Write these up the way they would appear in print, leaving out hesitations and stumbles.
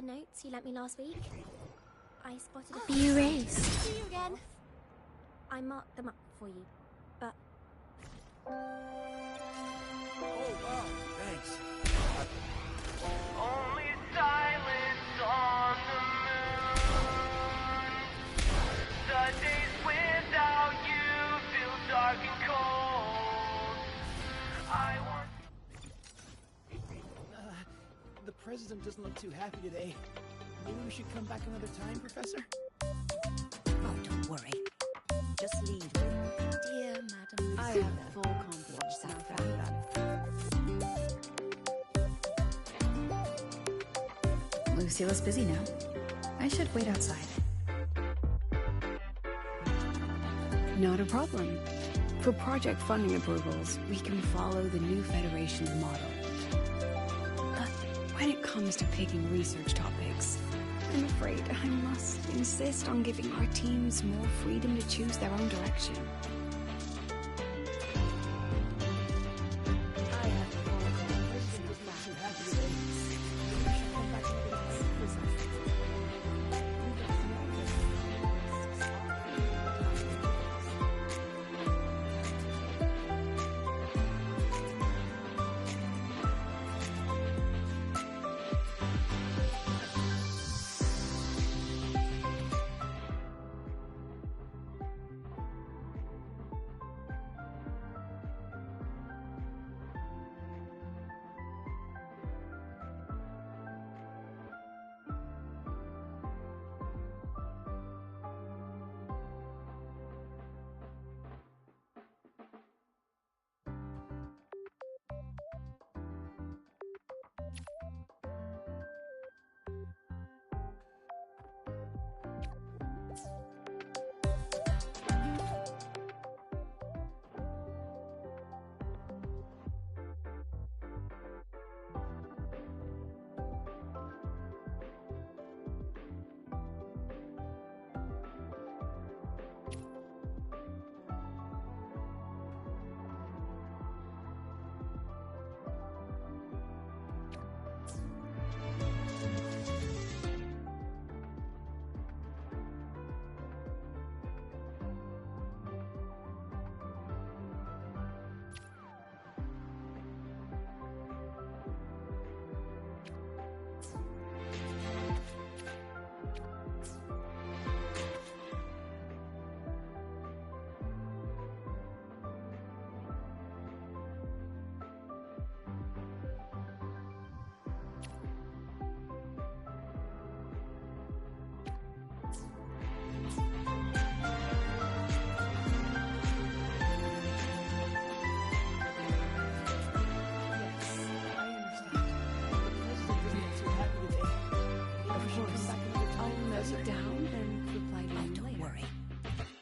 the notes you lent me last week? I spotted a few rays. See you again. I marked them up for you, but... Oh, wow, thanks. Only silence on the moon. The days without you feel dark and cold. I want... The president doesn't look too happy today. Maybe we should come back another time, Professor? Oh, don't worry. Just lead with, dear Madam I Lucilla. have full confidence in our family. Lucilla's busy now. I should wait outside. Not a problem. For project funding approvals, we can follow the new Federation's model. But when it comes to picking research topics, I'm afraid I must insist on giving our teams more freedom to choose their own direction. I have full confidence. The president doesn't look too happy today. Maybe we should come back another time, Professor?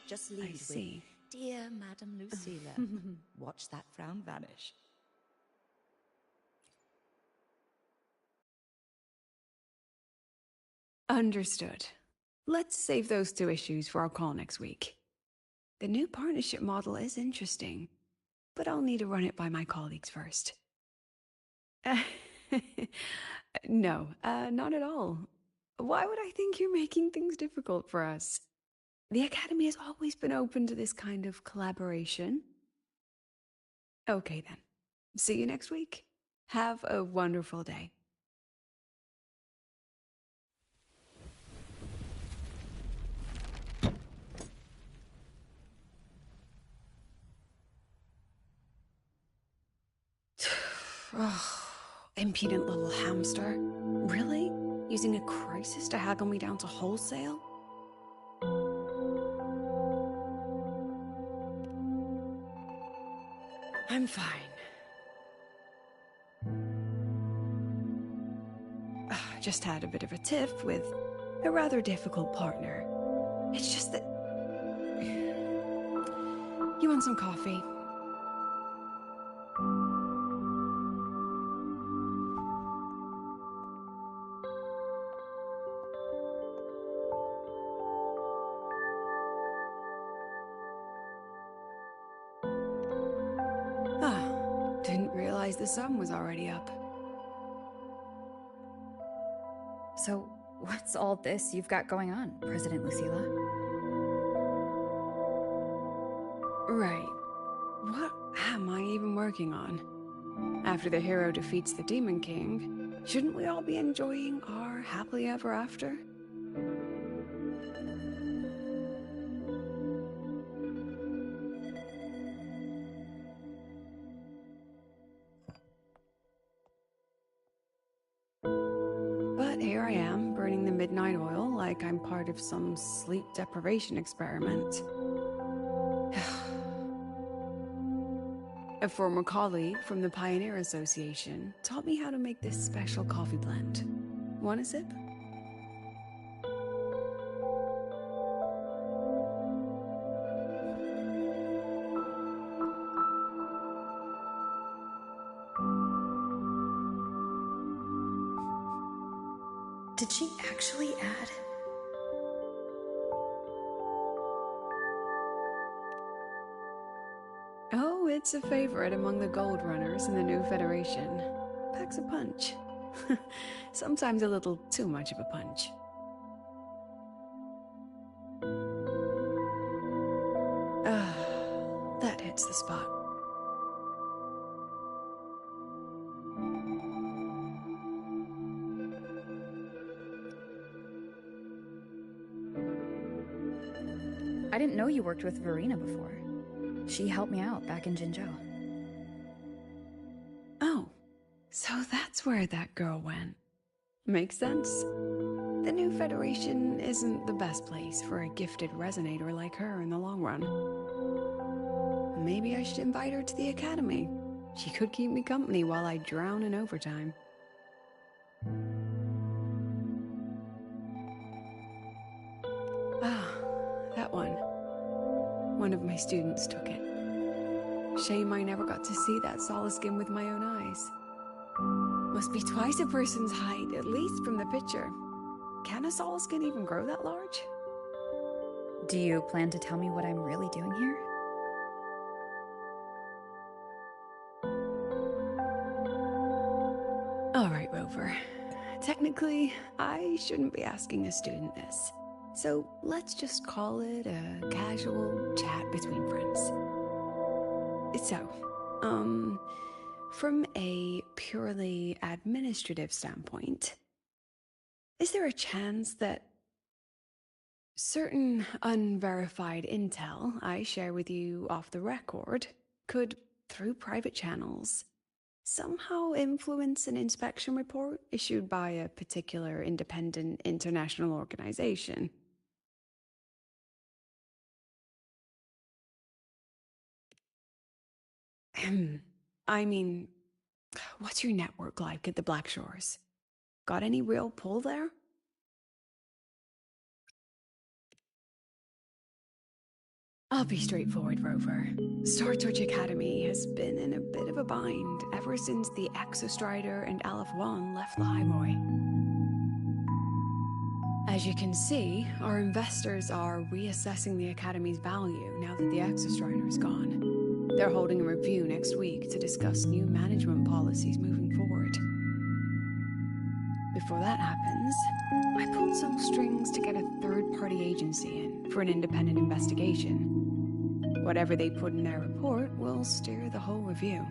Just lead with, see. dear Madam Lucilla. Watch that frown vanish. Understood. Let's save those two issues for our call next week. The new partnership model is interesting, but I'll need to run it by my colleagues first. No, not at all. Why would I think you're making things difficult for us? The Academy has always been open to this kind of collaboration. Okay then. See you next week. Have a wonderful day. Oh, impudent little hamster. Really? Using a crisis to haggle me down to wholesale? I'm fine. Just had a bit of a tiff with a rather difficult partner. It's just that... You want some coffee? Didn't realize the sun was already up. So, what's all this you've got going on, President Lucilla? Right. What am I even working on? After the hero defeats the Demon King, shouldn't we all be enjoying our happily ever after? But here I am, burning the midnight oil like I'm part of some sleep deprivation experiment. A former colleague from the Pioneer Association taught me how to make this special coffee blend. Want a sip? Did she actually add? Oh, it's a favorite among the Gold Runners in the new Federation. Packs a punch. Sometimes a little too much of a punch. That hits the spot. I didn't know you worked with Verena before. She helped me out back in Jinzhou. Oh, so that's where that girl went. Makes sense. The new Federation isn't the best place for a gifted resonator like her in the long run. Maybe I should invite her to the academy. She could keep me company while I drown in overtime. Ah, that one. One of my students took it. Shame I never got to see that Solace skin with my own eyes. Must be twice a person's height, at least from the picture. Can a Solace skin even grow that large? Do you plan to tell me what I'm really doing here? Alright, Rover. Technically, I shouldn't be asking a student this. So let's just call it a casual chat between friends. So, from a purely administrative standpoint, is there a chance that certain unverified intel I share with you off the record could, through private channels, somehow influence an inspection report issued by a particular independent international organization? I mean, what's your network like at the Black Shores? Got any real pull there? I'll be straightforward, Rover. Star Torch Academy has been in a bit of a bind ever since the Exostrider and Aleph One left the Highboy. As you can see, our investors are reassessing the Academy's value now that the Exostrider is gone. They're holding a review next week to discuss new management policies moving forward. Before that happens, I pulled some strings to get a third-party agency in for an independent investigation. Whatever they put in their report will steer the whole review.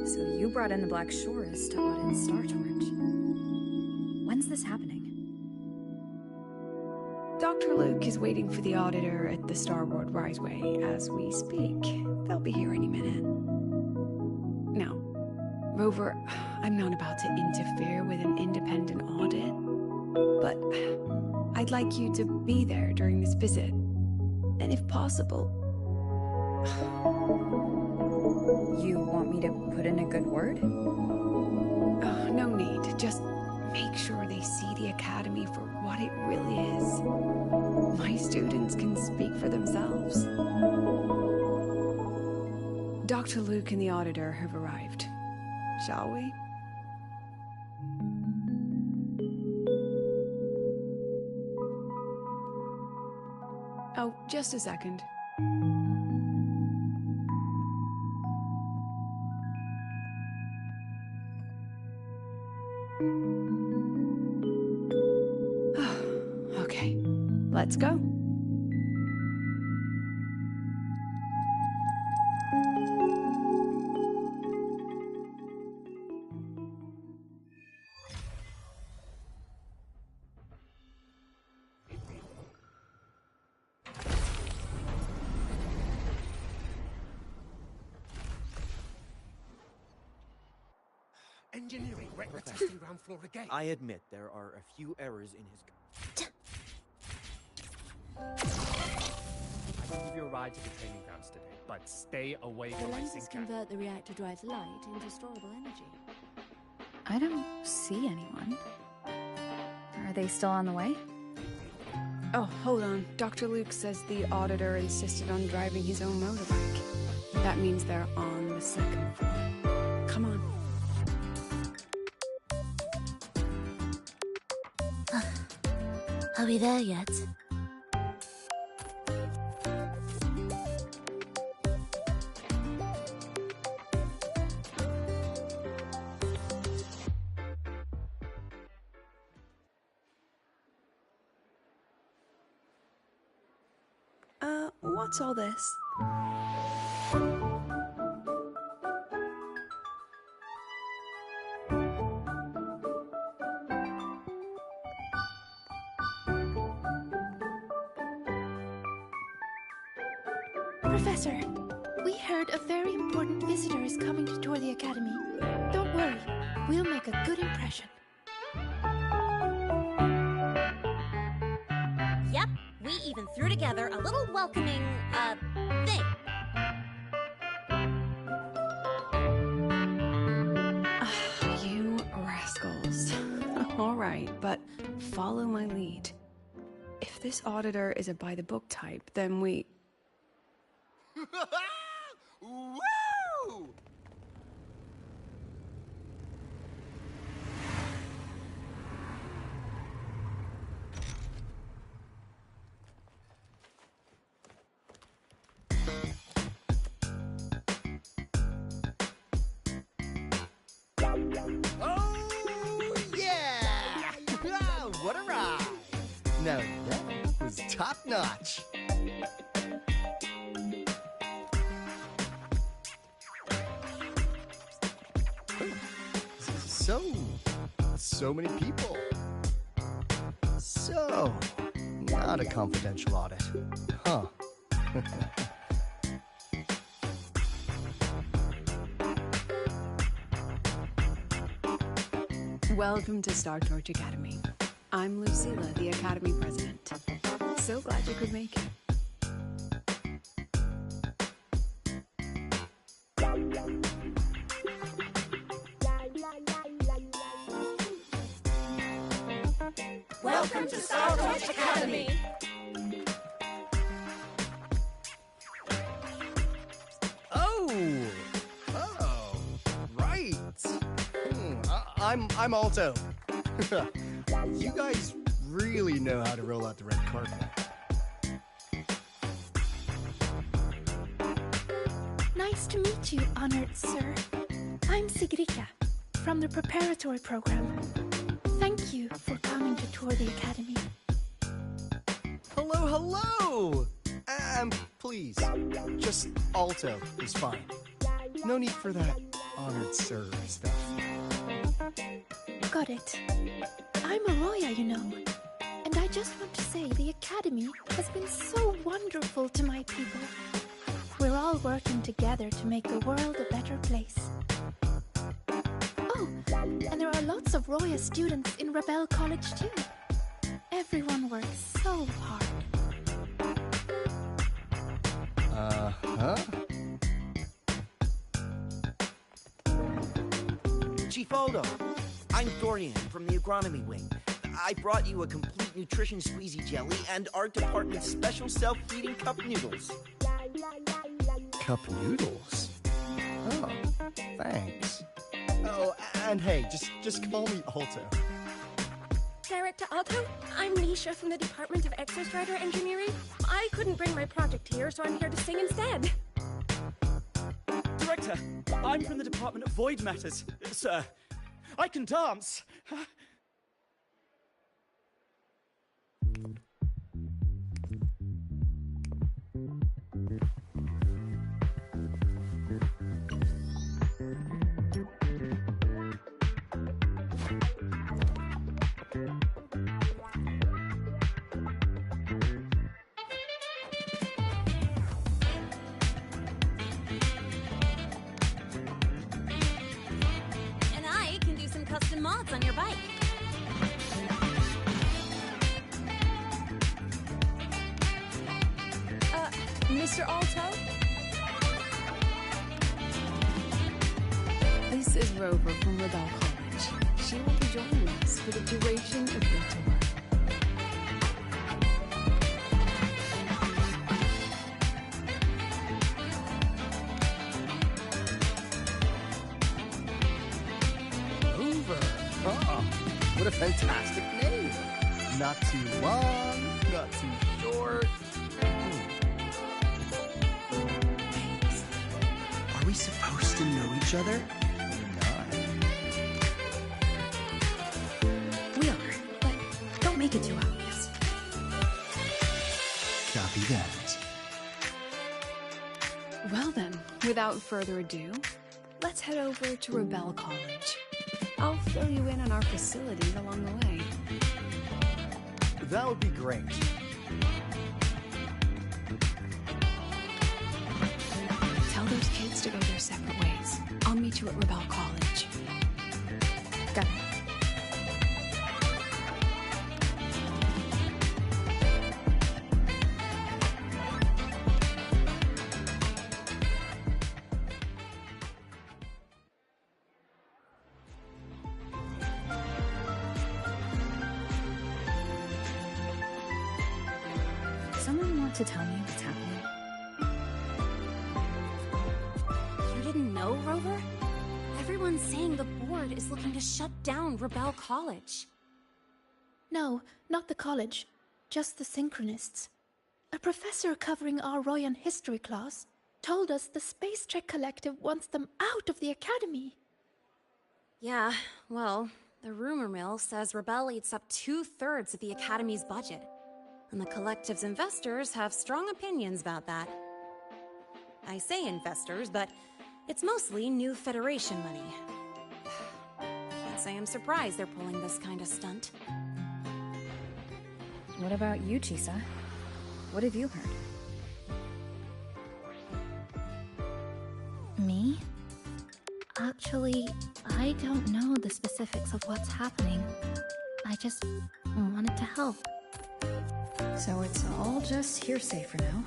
So you brought in the Black Shores to audit Star Torch. When's this happening? Dr. Luke is waiting for the auditor at the Starboard Riseway as we speak. They'll be here any minute. Now, Rover, I'm not about to interfere with an independent audit, but I'd like you to be there during this visit. And if possible... You want me to put in a good word? No need. Just make sure they see the Academy for what it really is. My students can speak for themselves. Dr. Luke and the auditor have arrived. Shall we? Oh, just a second. Okay, let's go. Engineering, wreck the testing ground floor again. I admit there are a few errors in his... I can give you a ride to the training grounds today, but stay away The from my lenses sink. convert the reactor drive's light into storable energy. I don't see anyone. Are they still on the way? Oh, hold on. Dr. Luke says the auditor insisted on driving his own motorbike. That means they're on the second floor. Come on. Are we there yet? What's all this? Professor, we heard a very important visitor is coming to tour the academy. Don't worry, we'll make a good impression. Yep, we even threw together a little welcoming, thing. You rascals. All right, but follow my lead. If this auditor is a by-the-book type, then we... Woo! Oh, yeah! What a ride! Now that was top-notch. So many people. So, not a confidential audit. Huh. Welcome to Star Torch Academy. I'm Lucilla, the Academy President. So glad you could make it. Welcome to Star Torch Academy! Oh, right. I'm Alto. You guys really know how to roll out the red carpet. Nice to meet you, honored sir. I'm Sigrika, from the preparatory program. Thank you for coming to tour the academy. Hello! Please, just Alto is fine. No need for that honored sir stuff. Got it. I'm a Roya, you know. And I just want to say the academy has been so wonderful to my people. We're all working together to make the world a better place. Oh, and there are lots of Roya students in Rebel College too. Everyone works so hard. Uh-huh. Chief Aldo, I'm Dorian from the agronomy wing. I brought you a complete nutrition squeezy jelly and art department's special self-feeding cup noodles. Cup noodles? Oh, thanks. Oh, and hey, just call me Alto. Director Alto, I'm Nisha from the Department of Exostrider Engineering. I couldn't bring my project here, so I'm here to sing instead. Director, I'm from the Department of Void Matters, sir. I can dance! And I can do some custom mods on your bike. Mr. Alto? This is Rover from Rebel College. She will be joining us for the duration of your tour. Rover. Oh, what a fantastic name. Not too long, not too short. Are we supposed to know each other? Or not? We are, but don't make it too obvious. Copy that. Well then, without further ado, let's head over to Rebel College. I'll fill you in on our facilities along the way. That would be great. Tell those kids to go their separate ways. I'll meet you at Rebel College. Got it. Someone want to tell me what's happening? You didn't know, Rover? Everyone's saying the board is looking to shut down Rebel College. No, not the college. Just the Synchronists. A professor covering our Royan history class told us the Space Trek Collective wants them out of the academy. Yeah, well, the rumor mill says Rebel eats up 2/3 of the academy's budget. And the collective's investors have strong opinions about that. I say investors, but it's mostly new Federation money. Can't say I'm surprised they're pulling this kind of stunt. What about you, Chisa? What have you heard? Me? Actually, I don't know the specifics of what's happening. I just wanted to help. So it's all just hearsay for now.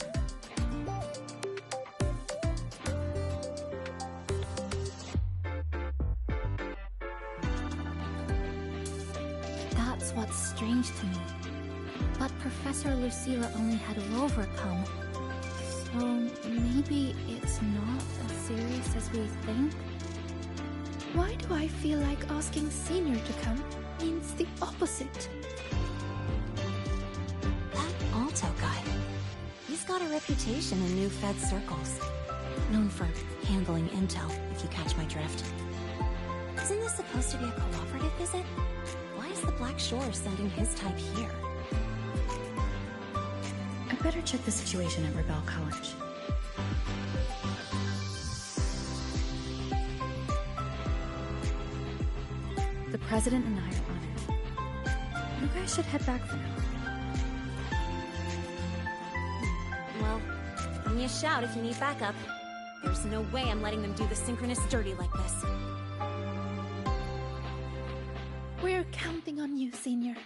That's what's strange to me. But Professor Lucilla only had Rover come. So maybe it's not as serious as we think? Why do I feel like asking Senior to come means the opposite? That Alto guy, he's got a reputation in new Fed circles. Known for handling intel, if you catch my drift. Isn't this supposed to be a cooperative visit? Why is the Black Shore sending his type here? I better check the situation at Rebel College. The President and I are on it. You guys should head back for now. Well, give me a shout if you need backup. There's no way I'm letting them do the Synchronists dirty like this. We're counting on you, Senior.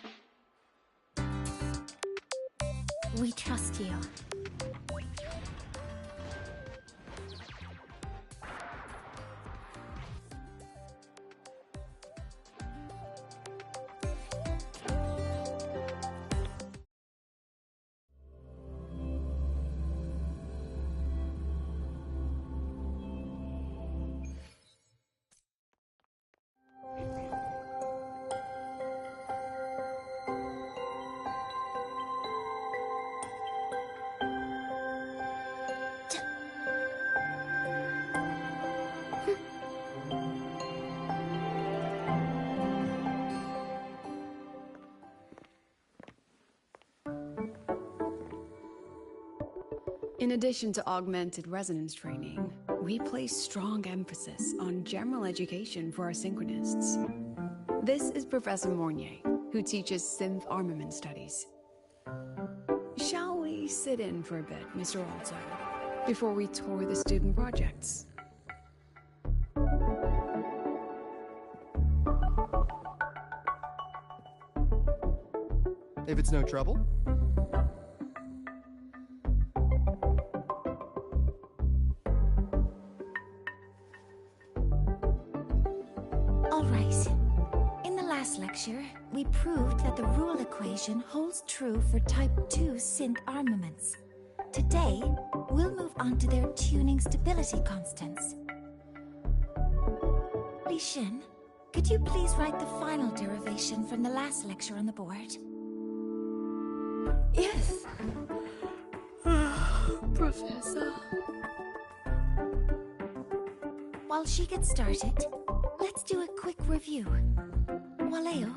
We trust you. In addition to augmented resonance training, we place strong emphasis on general education for our synchronists. This is Professor Mornier, who teaches synth armament studies. Shall we sit in for a bit, Mr. Alto, before we tour the student projects? If it's no trouble. All right. In the last lecture, we proved that the rule equation holds true for Type 2 synth armaments. Today, we'll move on to their tuning stability constants. Li Xin, could you please write the final derivation from the last lecture on the board? Yes. Professor. While she gets started, let's do a quick review. Waleo,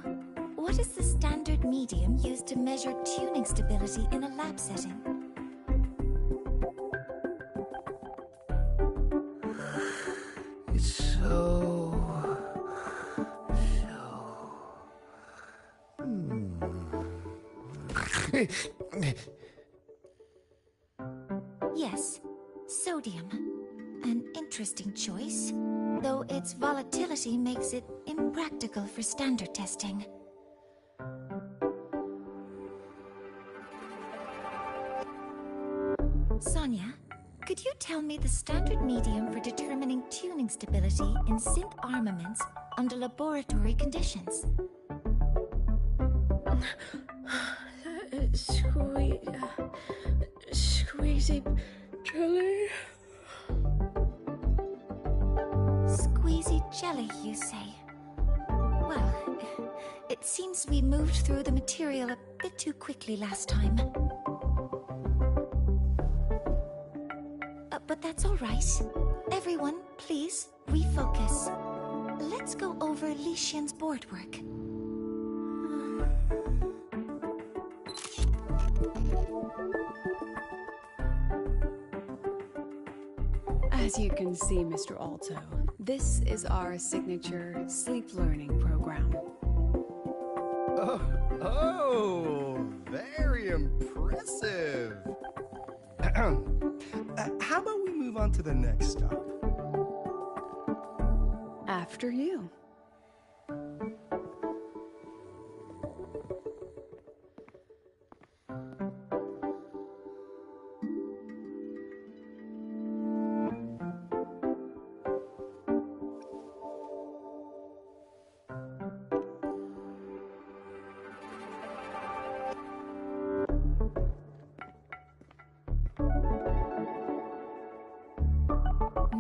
what is the standard medium used to measure tuning stability in a lab setting? It's so... Yes, sodium. An interesting choice, though its volatility makes it impractical for standard testing. Sonia, could you tell me the standard medium for determining tuning stability in synth armaments under laboratory conditions? Squeezy jelly. Squeezy jelly, you say? Well, it seems we moved through the material a bit too quickly last time. But that's all right. Everyone, please, refocus. Let's go over Li Xian's board work. As you can see, Mr. Alto, this is our signature sleep learning program. Oh, very impressive. How about we move on to the next stop? After you.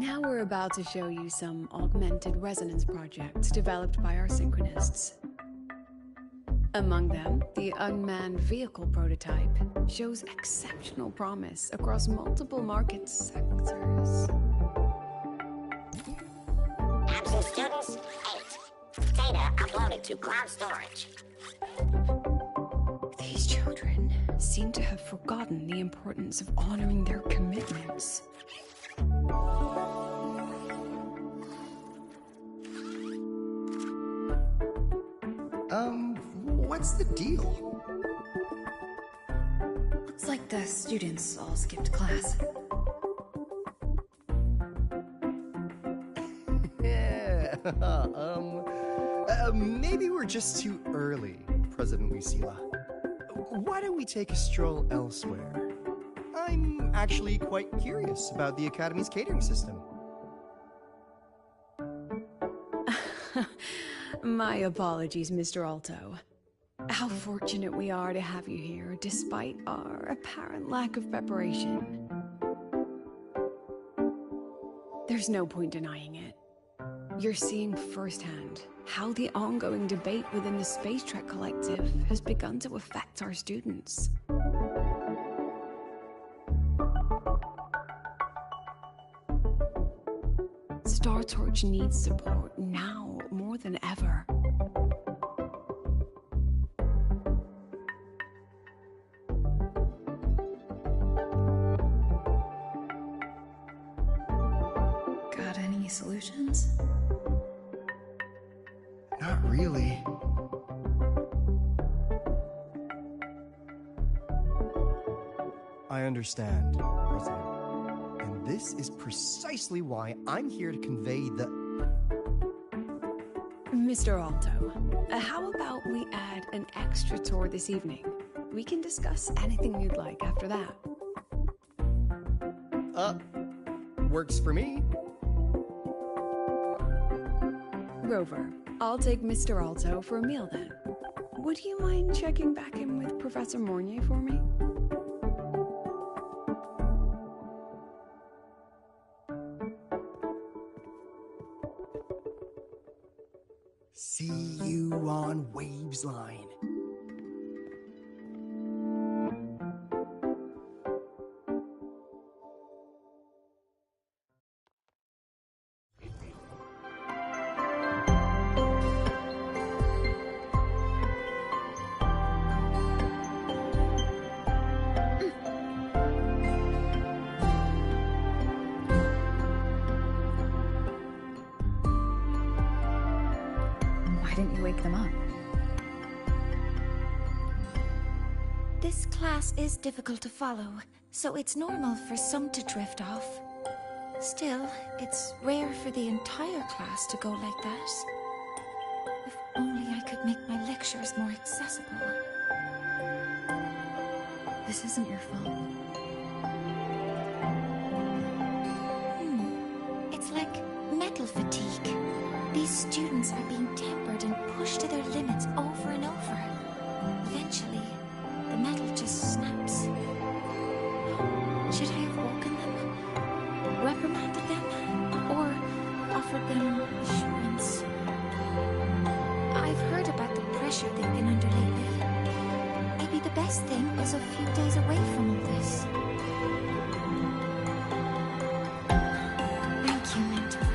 Now we're about to show you some augmented resonance projects developed by our synchronists. Among them, the unmanned vehicle prototype shows exceptional promise across multiple market sectors. Absent students, 8. Data uploaded to cloud storage. These children seem to have forgotten the importance of honoring their commitments. What's the deal? Looks like the students all skipped class. Yeah, maybe we're just too early, President Lucilla. Why don't we take a stroll elsewhere? I'm actually quite curious about the Academy's catering system. My apologies, Mr. Alto. How fortunate we are to have you here, despite our apparent lack of preparation. There's no point denying it. You're seeing firsthand how the ongoing debate within the Space Trek Collective has begun to affect our students. Star Torch needs support now more than ever. Any solutions? Not really. I understand, President. And this is precisely why I'm here to convey the... Mr. Alto, how about we add an extra tour this evening? We can discuss anything you'd like after that. Works for me. Rover, I'll take Mr. Alto for a meal then. Would you mind checking back in with Professor Mornier for me? See you on Waves Line. Why didn't you wake them up? This class is difficult to follow, so it's normal for some to drift off. Still, it's rare for the entire class to go like that. If only I could make my lectures more accessible. This isn't your phone. It's like metal fatigue. These students are being tempered and pushed to their limits over and over. Eventually, the metal just snaps. Should I have woken them? Reprimanded them? Or offered them assurance? I've heard about the pressure they've been under lately. Maybe the best thing is a few days away from all this. Thank you, Mentor.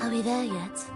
Are we there yet?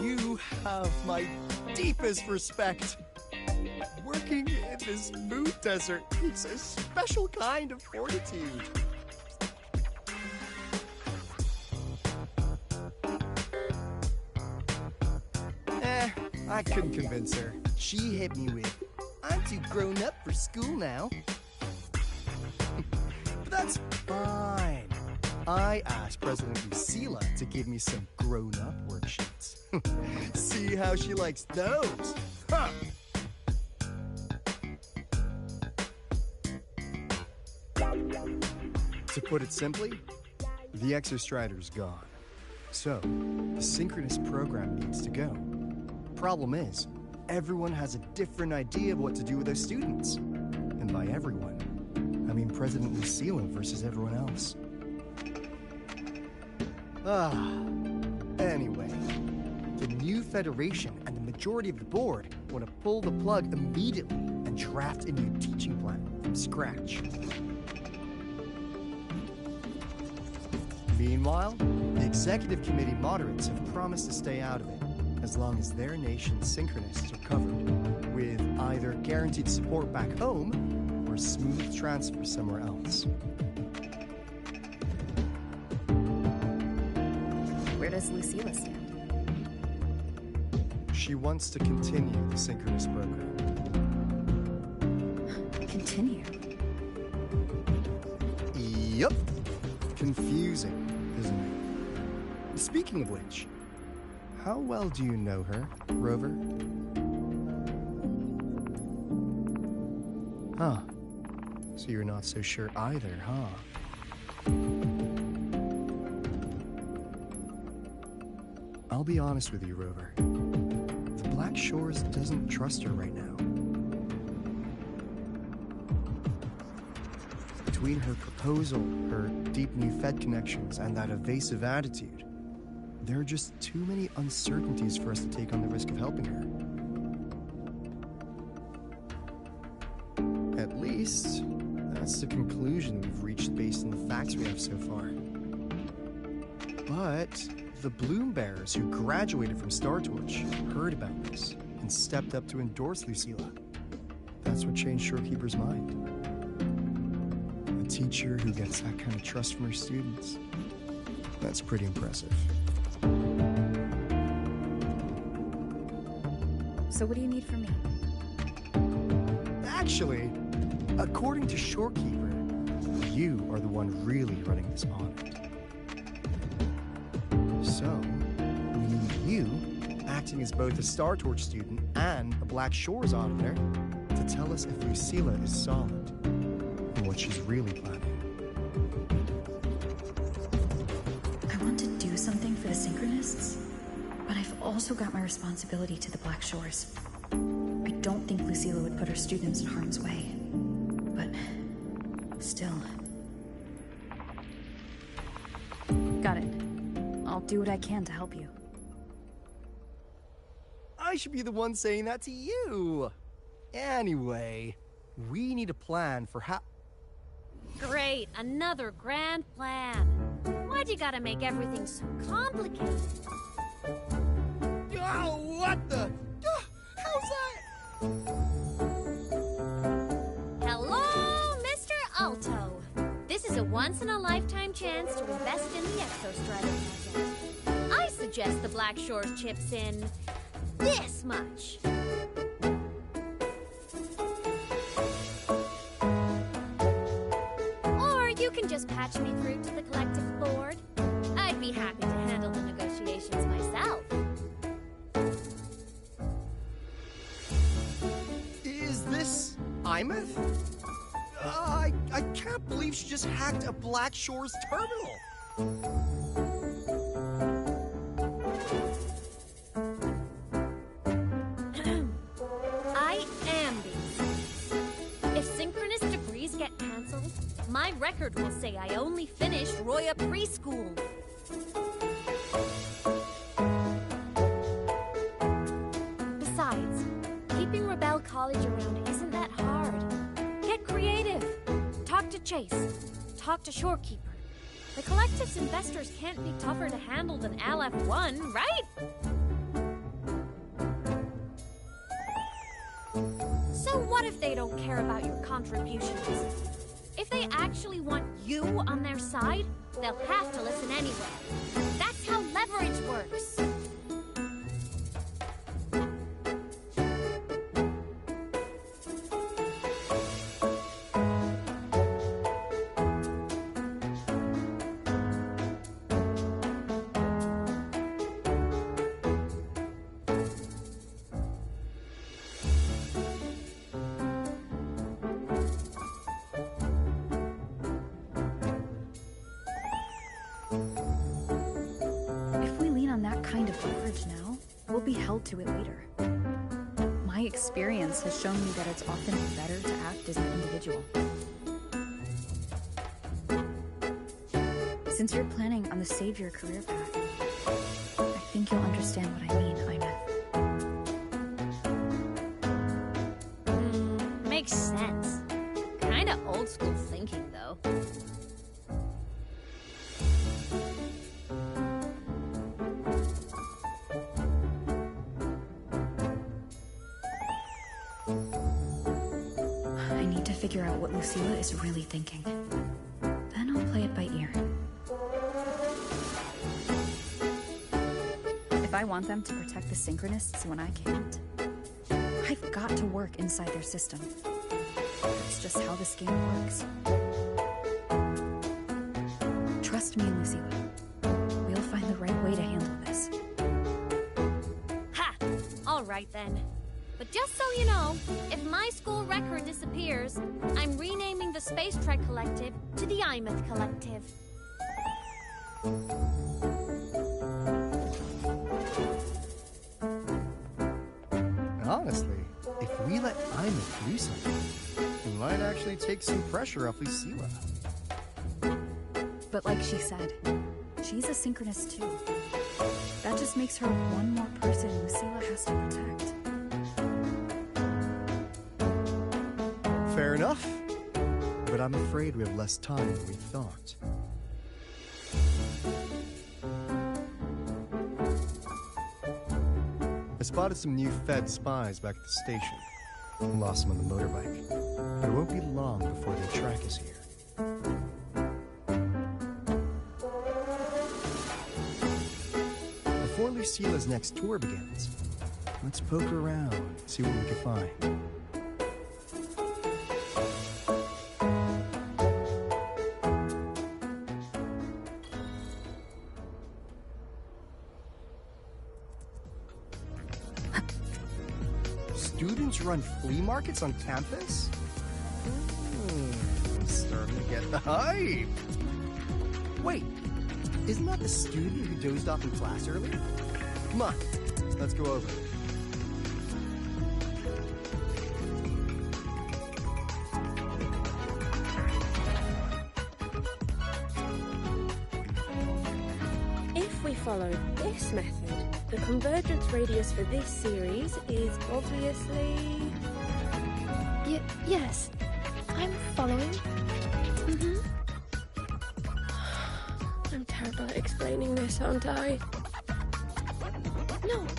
You have my deepest respect. Working in this food desert takes a special kind of fortitude. I couldn't convince her. She hit me with, "I'm too grown up for school now." But that's fine. I asked President Lucilla to give me some grown-up worksheets. See how she likes those. Huh. To put it simply, the Exostrider's gone. So, the synchronous program needs to go. Problem is, everyone has a different idea of what to do with their students. And by everyone, I mean President Lucilla versus everyone else. Anyway, the new Federation and the majority of the board want to pull the plug immediately and draft a new teaching plan from scratch. Meanwhile, the executive committee moderates have promised to stay out of it, as long as their nation's synchronists are covered, with either guaranteed support back home or a smooth transfer somewhere else. Where does Lucilla stand? She wants to continue the synchronous program. Continue? Yup. Confusing, isn't it? Speaking of which, how well do you know her, Rover? Huh. So you're not so sure either, huh? I'll be honest with you, Rover. The Black Shores doesn't trust her right now. Between her proposal, her deep new Fed connections, and that evasive attitude, there are just too many uncertainties for us to take on the risk of helping her. At least, that's the conclusion we've reached based on the facts we have so far. But the Bloom Bearers who graduated from Star Torch heard about this and stepped up to endorse Lucilla. That's what changed Shorekeeper's mind. A teacher who gets that kind of trust from her students. That's pretty impressive. So what do you need from me? Actually, according to Shorekeeper, you are the one really running this audit. So, we need you, acting as both a Star Torch student and a Black Shores auditor, to tell us if Lucilla is solid and what she's really planning. I want to do something for the Synchronists, but I've also got my responsibility to the Black Shores. I don't think Lucilla would put her students in harm's way, but still. Got it. I'll do what I can to help you. I should be the one saying that to you. Anyway, we need a plan for how... Great, another grand plan. Why'd you gotta make everything so complicated? Oh, what the... how's that? Hello, Mr. Alto. This is a once-in-a-lifetime chance to invest in the Exostrider project. I suggest the Black Shores chips in this much. Or you can just patch me through to the collective board. I'd be happy to handle the negotiations myself. Is this Imeth? I can't believe she just hacked a Black Shores terminal. I am being. If synchronous degrees get cancelled, my record will say I only finished Roya preschool. Besides, keeping Rebel College around isn't that hard. Get creative. Talk to Chase. Talk to Shorekeeper. The Collective's investors can't be tougher to handle than LF1, right? So what if they don't care about your contributions? If they actually want you on their side, they'll have to listen anyway. That's how leverage works. To it later. My experience has shown me that it's often better to act as an individual. Since you're planning on the savior career path, I think you'll understand what I mean, Imeth. Makes sense. Kinda old school thinking, though. I need to figure out what Lucilla is really thinking. Then I'll play it by ear. If I want them to protect the Synchronists when I can't, I've got to work inside their system. That's just how this game works. Trust me, Lucilla. We'll find the right way to handle this. Ha! Alright then. But just so you know, if my school record disappears, I'm renaming the Space Trek Collective to the Imeth Collective. Honestly, if we let Imeth do something, it might actually take some pressure off Lucilla. But like she said, she's a synchronist too. That just makes her one more person Lucilla has to protect. Fair enough. But I'm afraid we have less time than we thought. I spotted some new Fed spies back at the station. Lost them on the motorbike. But it won't be long before their track is here. Before Lucilla's next tour begins, let's poke around, see what we can find. Students run flea markets on campus? I'm starting to get the hype. Wait, isn't that the student who dozed off in class earlier? Come on, let's go over it. If we follow this method, the convergence radius for this series is obviously... Yes. I'm following. I'm terrible at explaining this, aren't I?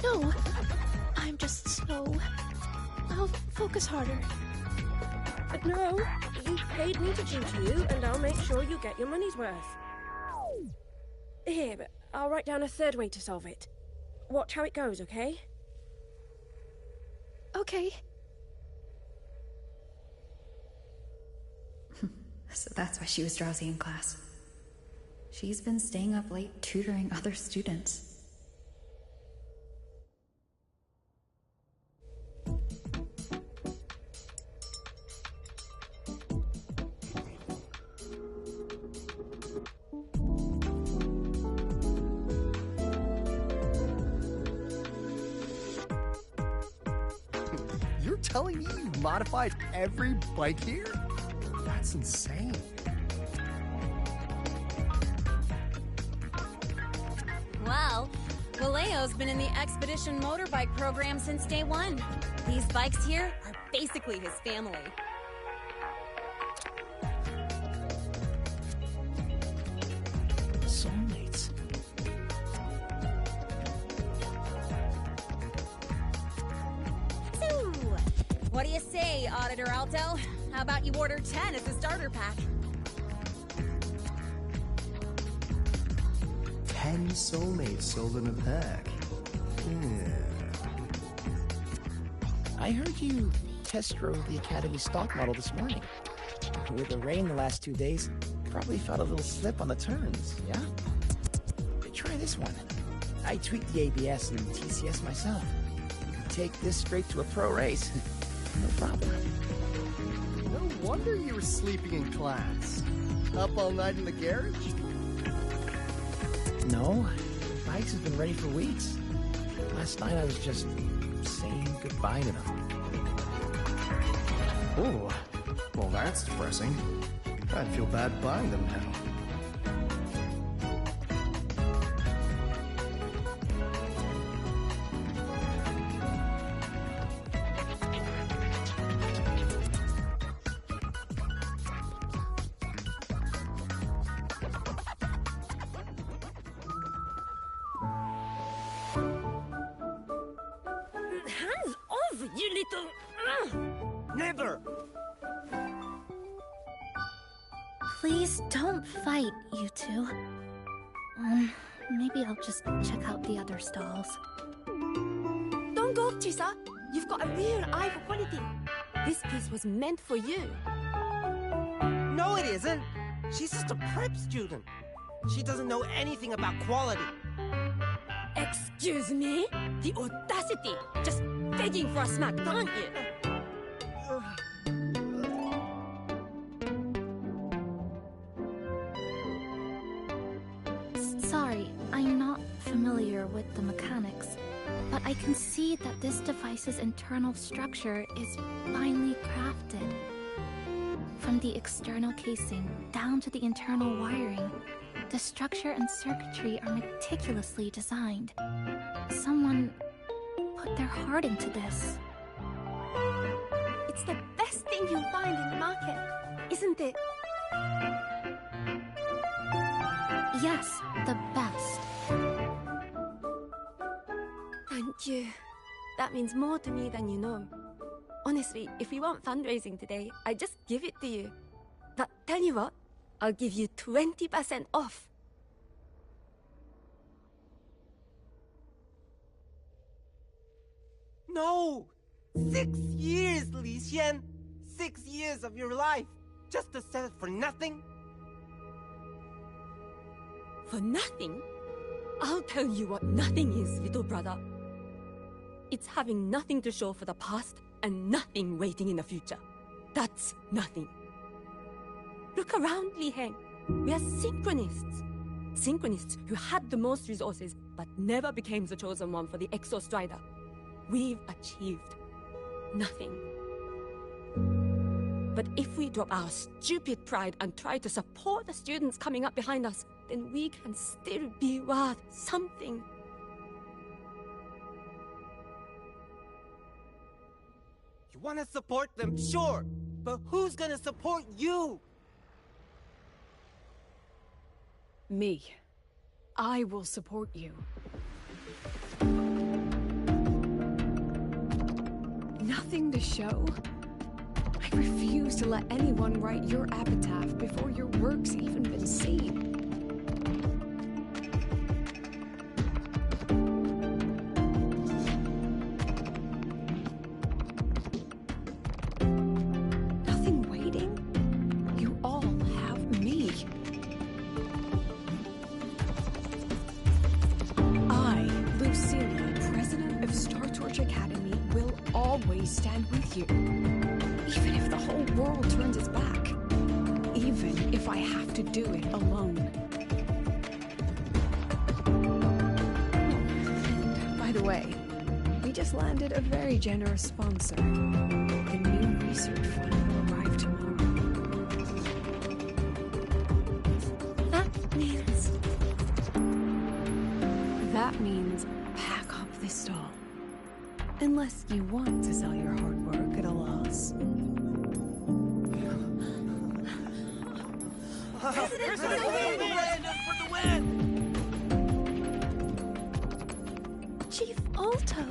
No. I'm just slow. I'll focus harder. But no, you paid me to tutor you, and I'll make sure you get your money's worth. Here, but I'll write down a third way to solve it. Watch how it goes, okay? Okay. So that's why she was drowsy in class. She's been staying up late tutoring other students. You're telling me you modified every bike here? That's insane. Well, Valeo's been in the Expedition motorbike program since day one. These bikes here are basically his family. Soulmates. So, what do you say, Auditor Alto? How about you order 10 as a starter pack? 10 soulmates sold in a pack. I heard you test drove the Academy stock model this morning. With the rain the last 2 days, probably felt a little slip on the turns, yeah? Try this one. I tweaked the ABS and TCS myself. You can take this straight to a pro race. No problem. No wonder you were sleeping in class. Up all night in the garage? No, bikes have been ready for weeks. Last night I was just saying goodbye to them. Oh, well that's depressing. I'd feel bad buying them now. Never! Please don't fight, you two. Maybe I'll just check out the other stalls. Don't go, Chisa. You've got a real eye for quality. This piece was meant for you. No, it isn't. She's just a prep student. She doesn't know anything about quality. Excuse me? The audacity! Just begging for a smack, aren't you? Sorry, I'm not familiar with the mechanics, but I can see that this device's internal structure is finely crafted. From the external casing down to the internal wiring, the structure and circuitry are meticulously designed. Someone put their heart into this. It's the best thing you'll find in the market, isn't it? Yes, the best. Thank you. That means more to me than you know. Honestly, if we weren't fundraising today, I'd just give it to you. But tell you what, I'll give you 20% off. No! 6 years, Li Xian! 6 years of your life! Just to sell it for nothing? For nothing? I'll tell you what nothing is, little brother. It's having nothing to show for the past and nothing waiting in the future. That's nothing. Look around, Li Heng. We are synchronists. Synchronists who had the most resources but never became the chosen one for the Exo Strider. We've achieved nothing. But if we drop our stupid pride and try to support the students coming up behind us, then we can still be worth something. You want to support them, sure, but who's gonna support you? Me. I will support you. Nothing to show? I refuse to let anyone write your epitaph before your work's even been seen. Nothing waiting? You all have me. I, Lucilla, president of Star Torch Academy, will always stand with you. Even if the whole world turns its back. Even if I have to do it alone. And by the way, we just landed a very generous sponsor. The new research fund will arrive tomorrow. That means pack up this stall. Unless you want to sell your hard work at a loss. President for the win! Chief Alto,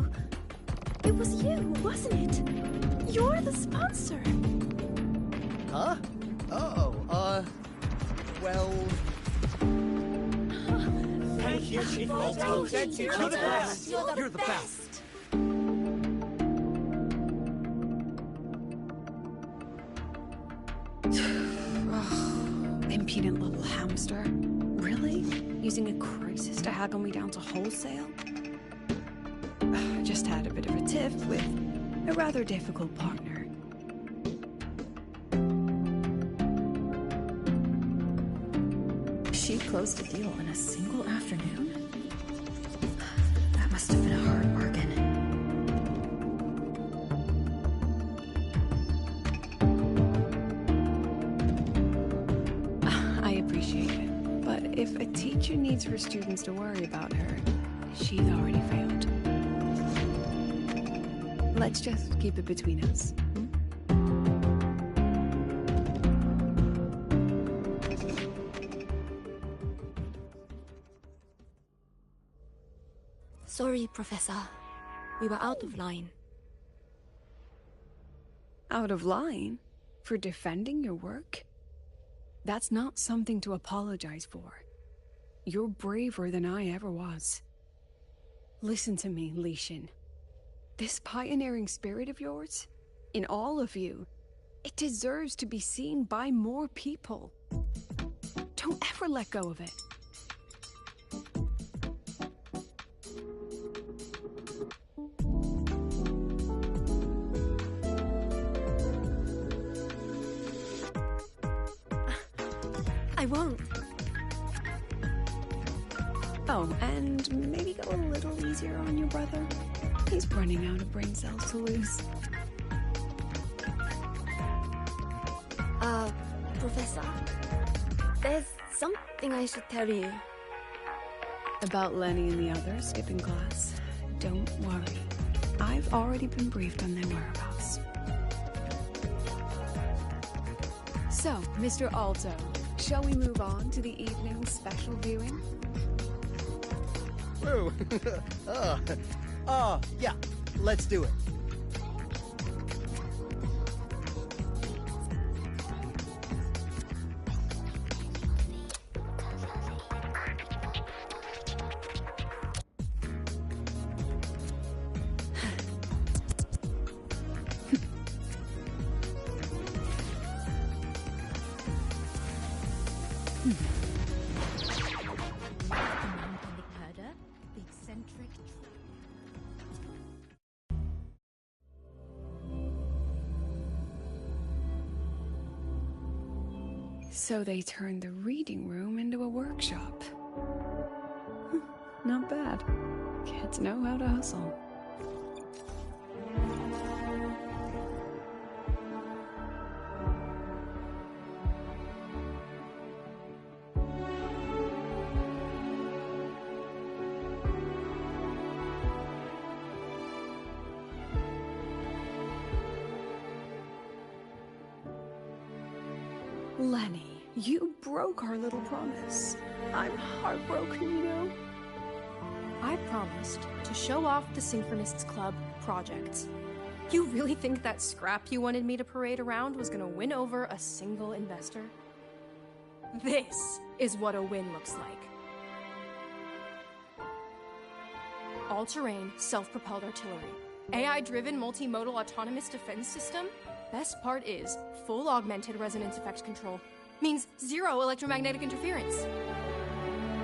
it was you, wasn't it? You're the sponsor. Huh? Oh, well... Thank you, Chief Alto. Thank you. You're the best. You're the best. Impudent little hamster. Really? Using a crisis to haggle me down to wholesale? I just had a bit of a tiff with a rather difficult partner. She closed a deal in a single afternoon? That must have been a hard bargain. I appreciate it, but if a teacher needs her students to worry about her, she's already failed. Let's just keep it between us. Sorry, Professor. We were out of line. Out of line? For defending your work? That's not something to apologize for. You're braver than I ever was. Listen to me, Li Xin. This pioneering spirit of yours, in all of you, it deserves to be seen by more people. Don't ever let go of it. I won't. Oh, and maybe go a little easier on your brother. He's running out of brain cells to lose. Professor, there's something I should tell you. About Lenny and the others skipping class? Don't worry. I've already been briefed on their whereabouts. So, Mr. Alto, shall we move on to the evening's special viewing? Whoa. Yeah, let's do it. So they turned the reading room into a workshop. Not bad. Kids know how to hustle. Lenny, you broke our little promise. I'm heartbroken, you know. I promised to show off the Synchronists Club projects. You really think that scrap you wanted me to parade around was gonna win over a single investor? This is what a win looks like. All-terrain, self-propelled artillery. AI-driven multimodal autonomous defense system. Best part is, full augmented resonance effect control. Means zero electromagnetic interference.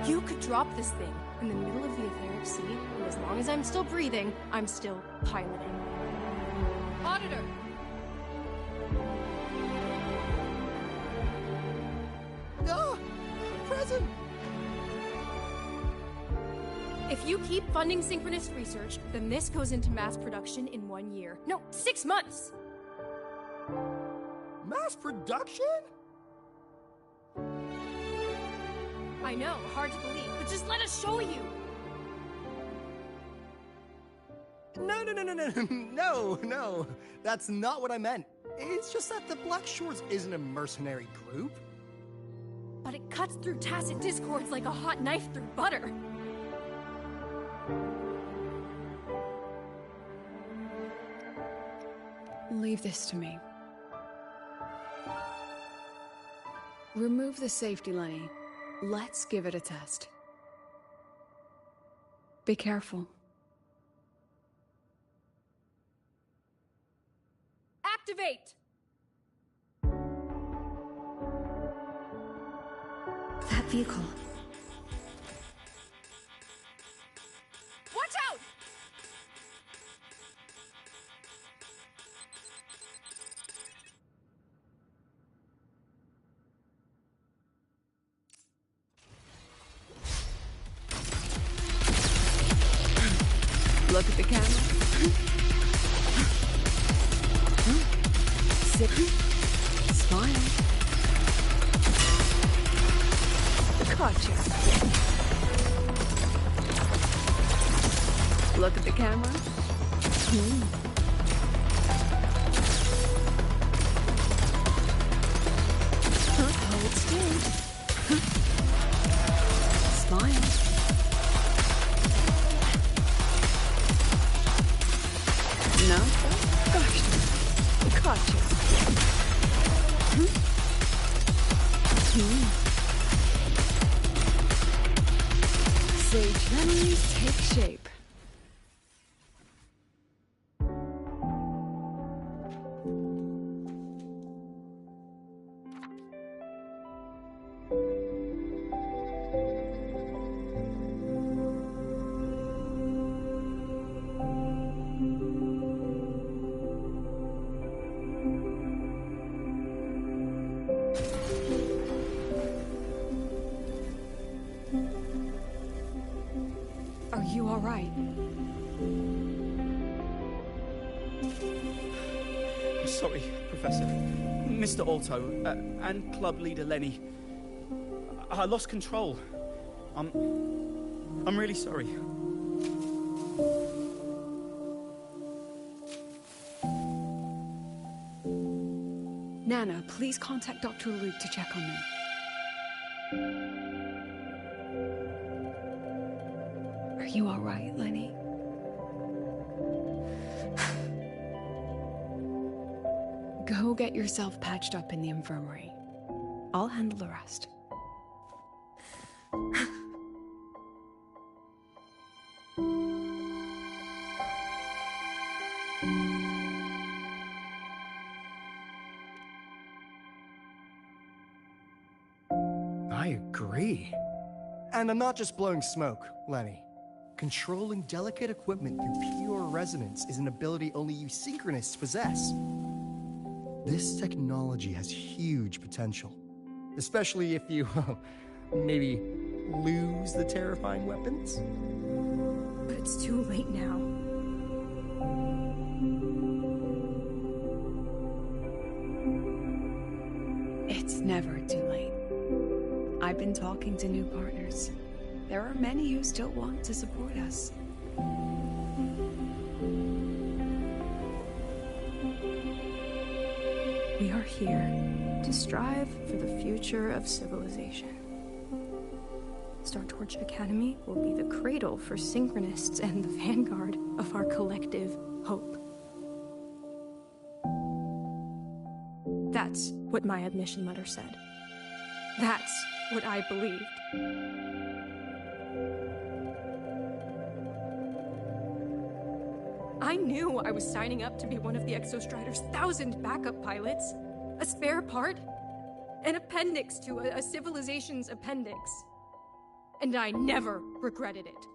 You could drop this thing in the middle of the etheric sea, and as long as I'm still breathing, I'm still piloting. Auditor! Ah! Present! If you keep funding synchronous research, then this goes into mass production in 1 year. No, 6 months! Mass production? I know, hard to believe, but just let us show you! No. That's not what I meant. It's just that the Black Shores isn't a mercenary group. But it cuts through tacit discords like a hot knife through butter. Leave this to me. Remove the safety, Lenny. Let's give it a test. Be careful. Activate! That vehicle. Watch out! Look at the camera. Sit. Smile. Gotcha. Look at the camera. Hold still. Smile. No? Gosh. Gotcha. Sage memories take shape. Are you all right? Sorry, Professor. Mr. Alto, and club leader Lenny. I lost control. I'm really sorry. Nana, please contact Dr. Luke to check on them. Are you all right, Lenny? Go get yourself patched up in the infirmary. I'll handle the rest. I agree. And I'm not just blowing smoke, Lenny. Controlling delicate equipment through pure resonance is an ability only you synchronists possess. This technology has huge potential, especially if you, maybe lose the terrifying weapons. But it's too late now. It's never too late. I've been talking to new partners. There are many who still want to support us. We are here to strive for the future of civilization. Star Torch Academy will be the cradle for synchronists and the vanguard of our collective hope. That's what my admission letter said. That's what I believed. I knew I was signing up to be one of the Exostrider's 1,000 backup pilots. A spare part. An appendix to a civilization's appendix. And I never regretted it.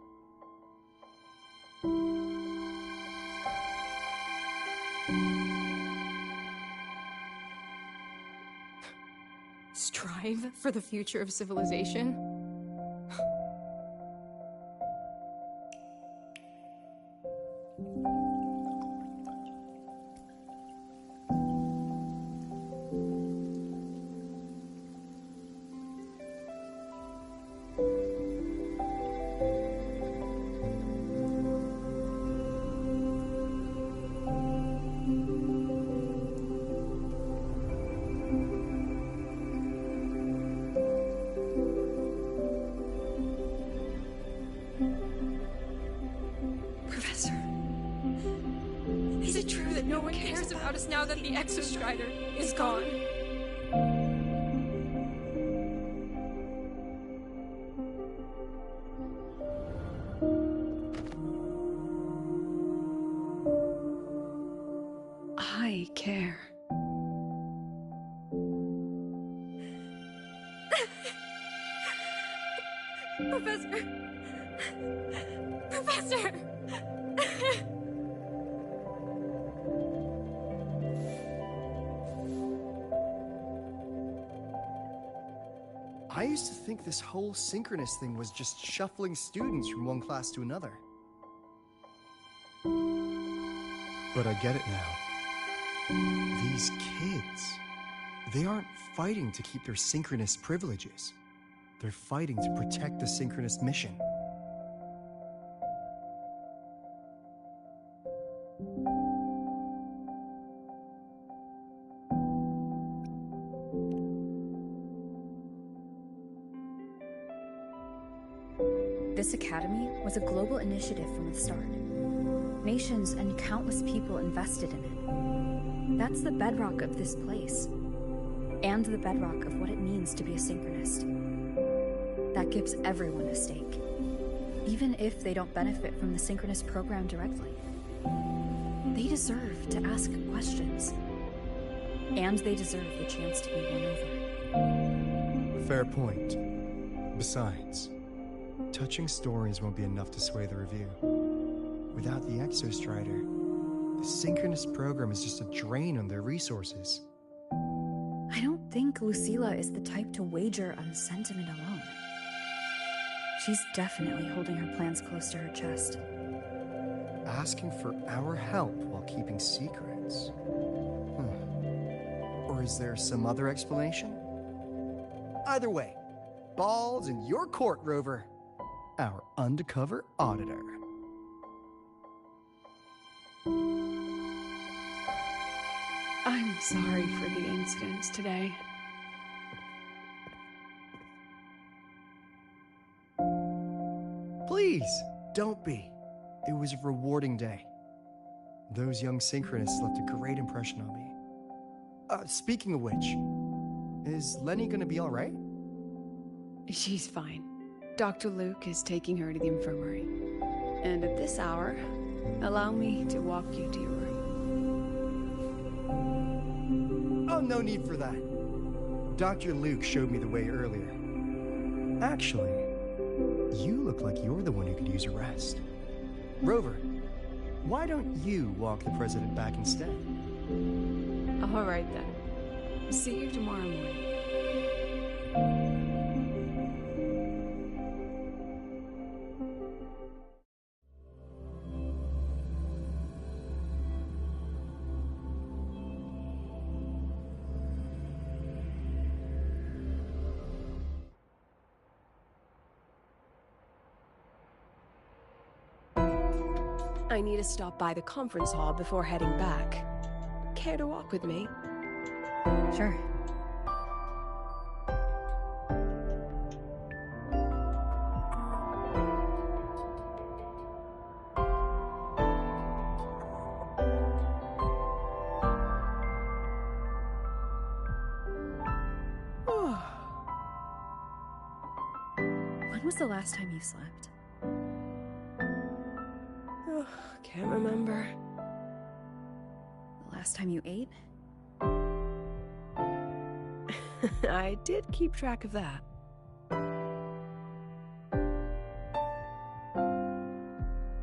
Strive for the future of civilization? Now that the Exostrider is gone. I care. Professor! Professor! I used to think this whole synchronous thing was just shuffling students from one class to another. But I get it now. These kids, they aren't fighting to keep their synchronous privileges. They're fighting to protect the synchronous mission. This academy was a global initiative from the start. Nations and countless people invested in it. That's the bedrock of this place. And the bedrock of what it means to be a synchronist. That gives everyone a stake. even if they don't benefit from the synchronous program directly. They deserve to ask questions. And they deserve the chance to be won over. Fair point. Besides, touching stories won't be enough to sway the review. Without the Exostrider, the synchronous program is just a drain on their resources. I don't think Lucilla is the type to wager on sentiment alone. She's definitely holding her plans close to her chest. Asking for our help while keeping secrets? Or is there some other explanation? Either way, ball's in your court, Rover. Our undercover auditor. I'm sorry for the incidents today. Please, don't be. It was a rewarding day. Those young synchronists left a great impression on me. Speaking of which, is Lenny gonna be alright? She's fine. Dr. Luke is taking her to the infirmary. And at this hour, allow me to walk you to your room. Oh, no need for that. Dr. Luke showed me the way earlier. Actually, you look like you're the one who could use a rest. Rover, why don't you walk the president back instead? All right then. See you tomorrow morning. I need to stop by the conference hall before heading back. Care to walk with me? Sure. When was the last time you slept? Can't remember. The last time you ate? I did keep track of that.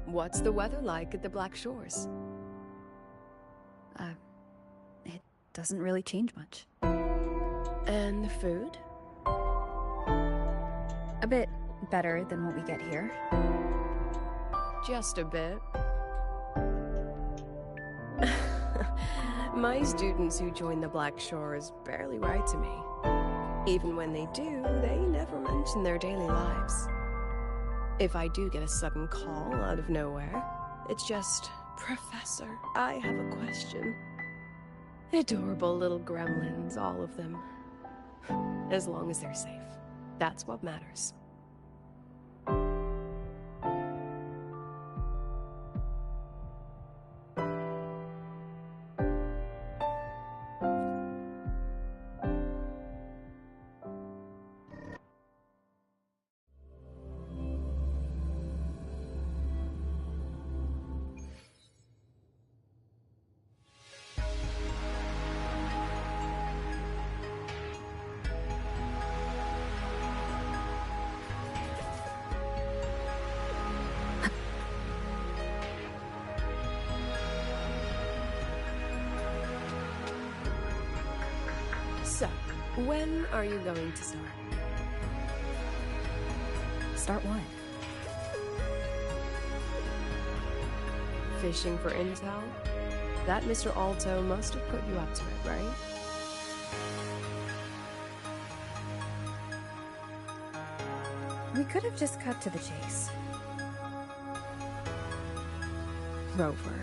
What's the weather like at the Black Shores? It doesn't really change much. And the food? A bit better than what we get here. Just a bit. My students who join the Black Shores barely write to me. Even when they do, they never mention their daily lives. If I do get a sudden call out of nowhere, it's just, "Professor, I have a question." Adorable little gremlins, all of them. As long as they're safe. That's what matters. So, when are you going to start? Start what? Fishing for intel? That Mr. Alto must have put you up to it, right? We could have just cut to the chase. Rover,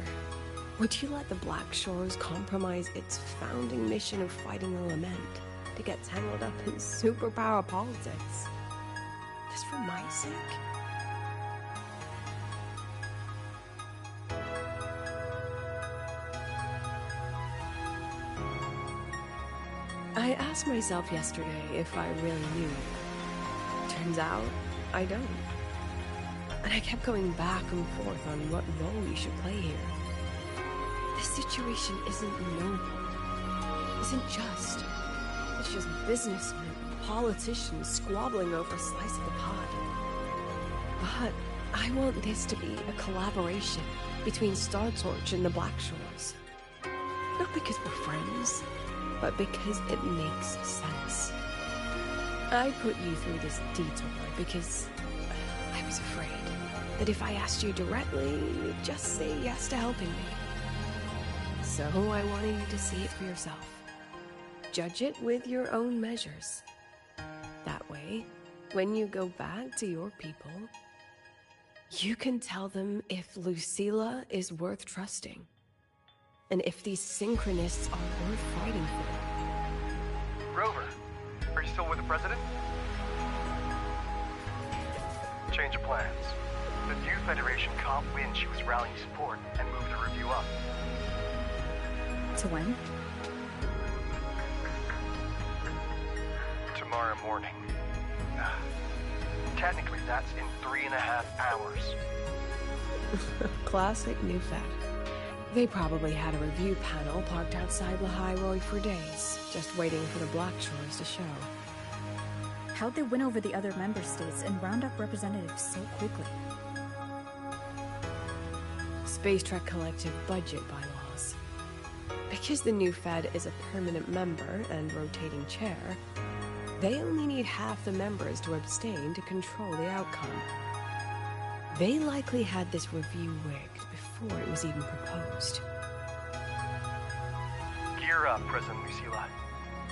would you let the Black Shores compromise its founding mission of fighting the Lament to get tangled up in superpower politics? Just for my sake? I asked myself yesterday if I really knew. Turns out, I don't. And I kept going back and forth on what role you should play here. This situation isn't noble, isn't just. It's just businessmen, politicians squabbling over a slice of the pie. But I want this to be a collaboration between Star Torch and the Black Shores. Not because we're friends, but because it makes sense. I put you through this detour because I was afraid that if I asked you directly, you'd just say yes to helping me. So I wanted you to see it for yourself. Judge it with your own measures. That way, when you go back to your people, you can tell them if Lucilla is worth trusting, and if these synchronists are worth fighting for. Rover, are you still with the President? Change of plans. The new Federation caught wind she was rallying support and moved the review up. To when? Tomorrow morning. Technically, that's in 3.5 hours. Classic New Fed. They probably had a review panel parked outside Lahairoi for days, just waiting for the Black Shores to show. How'd they win over the other member states and round up representatives so quickly? Space Trek Collective budget bylaws. Because the new Fed is a permanent member and rotating chair, they only need half the members to abstain to control the outcome. They likely had this review rigged before it was even proposed. Gear up, President Lucilla.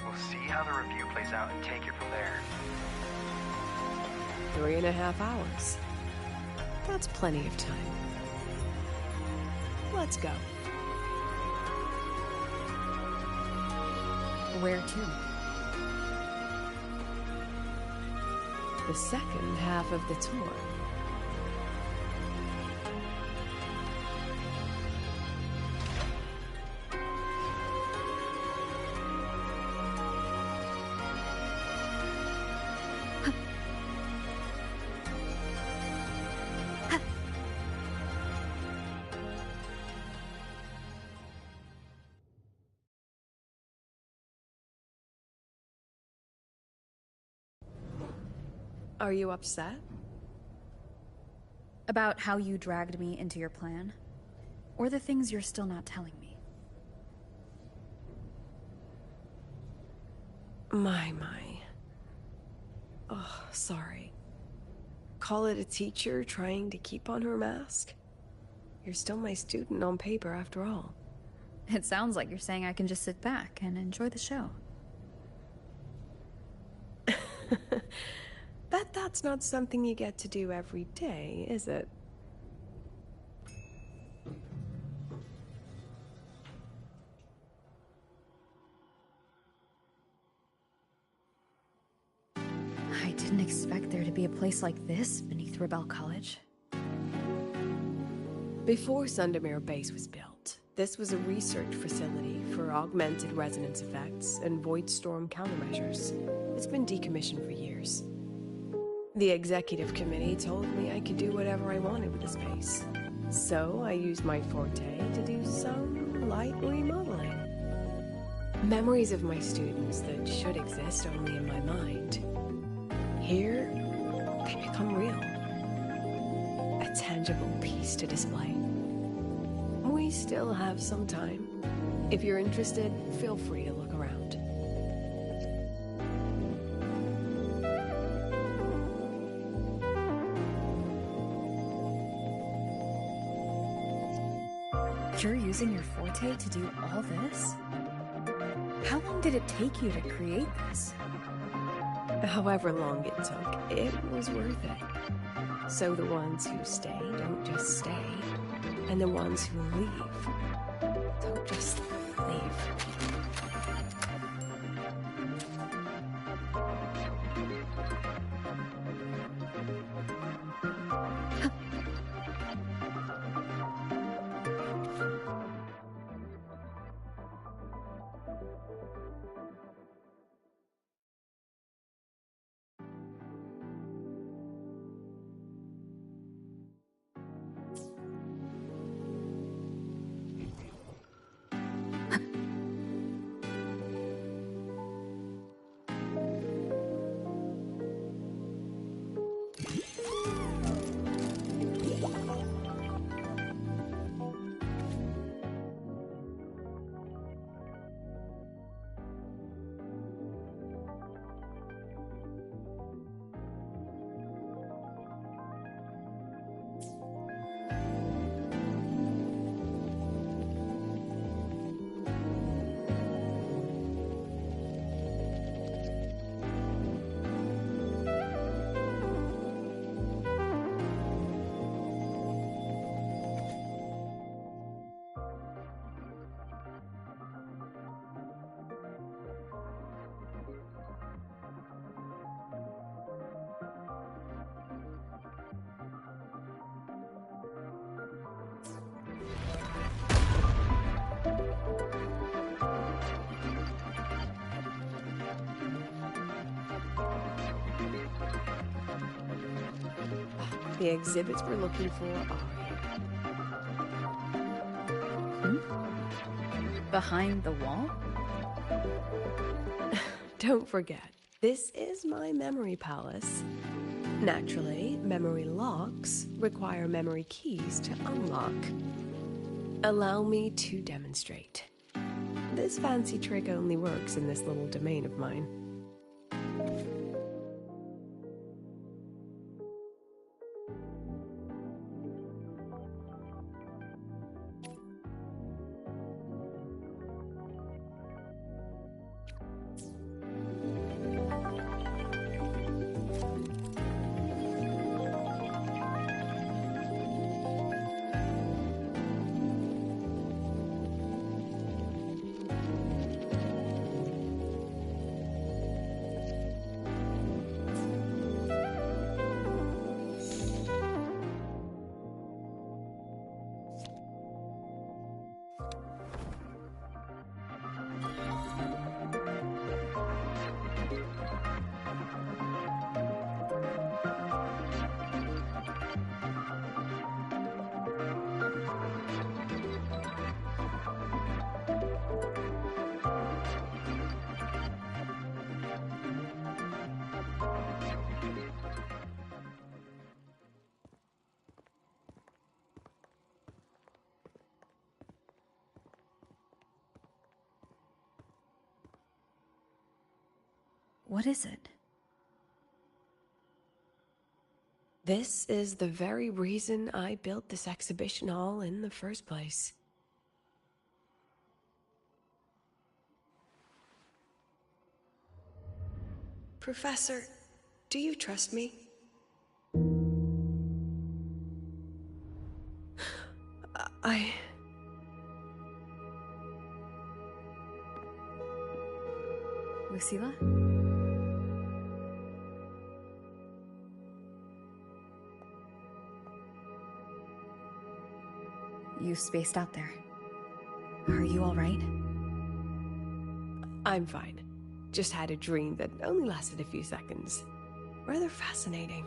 We'll see how the review plays out and take it from there. 3.5 hours. That's plenty of time. Let's go. Where to? The second half of the tour. Are you upset? About how you dragged me into your plan? Or the things you're still not telling me? My. Oh, sorry. Call it a teacher trying to keep on her mask? You're still my student on paper after all. It sounds like you're saying I can just sit back and enjoy the show. Bet that's not something you get to do every day, is it? I didn't expect there to be a place like this beneath Rebel College. Before Sundermere Base was built, this was a research facility for augmented resonance effects and void storm countermeasures. It's been decommissioned for years. The executive committee told me I could do whatever I wanted with the space. So I used my forte to do some light remodeling. Memories of my students that should exist only in my mind. Here, they become real. A tangible piece to display. We still have some time. If you're interested, feel free to look around. You're using your forte to do all this? How long did it take you to create this? However long it took, it was worth it. So the ones who stay don't just stay, and the ones who leave don't just leave. The exhibits we're looking for are... Behind the wall? Don't forget, this is my memory palace. Naturally, memory locks require memory keys to unlock. Allow me to demonstrate. This fancy trick only works in this little domain of mine. What is it? This is the very reason I built this exhibition hall in the first place. Professor, do you trust me? Lucilla? You spaced out there. Are you all right? I'm fine. Just had a dream that only lasted a few seconds. Rather fascinating.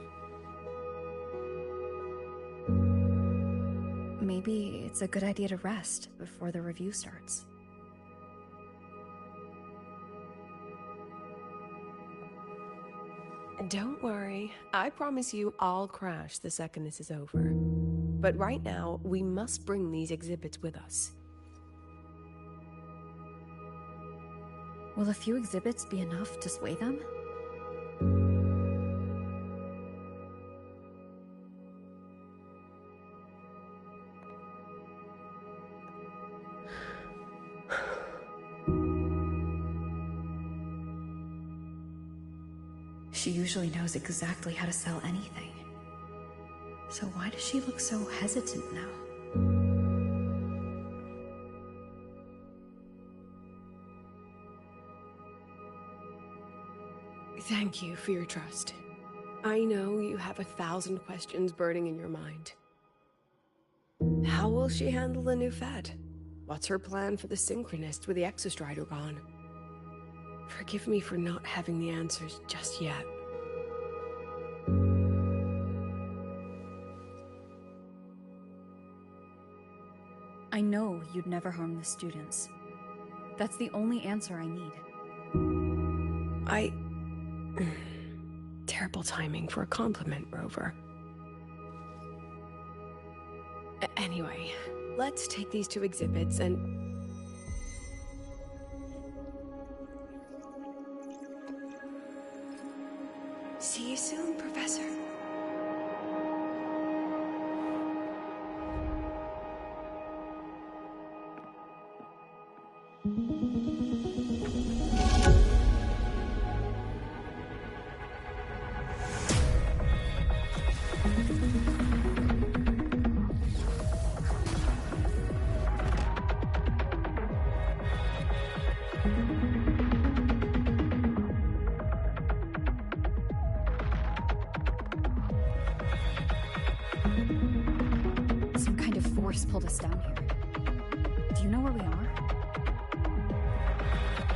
Maybe it's a good idea to rest before the review starts. Don't worry. I promise you I'll crash the second this is over. But right now, we must bring these exhibits with us. Will a few exhibits be enough to sway them? She usually knows exactly how to sell anything. So why does she look so hesitant now? Thank you for your trust. I know you have 1,000 questions burning in your mind. How will she handle the new fad? What's her plan for the synchronist with the exostrider gone? Forgive me for not having the answers just yet. I know you'd never harm the students. That's the only answer I need. Terrible timing for a compliment, Rover. Anyway, let's take these 2 exhibits and... See you soon, Professor. Some kind of force pulled us down here. Do you know where we are?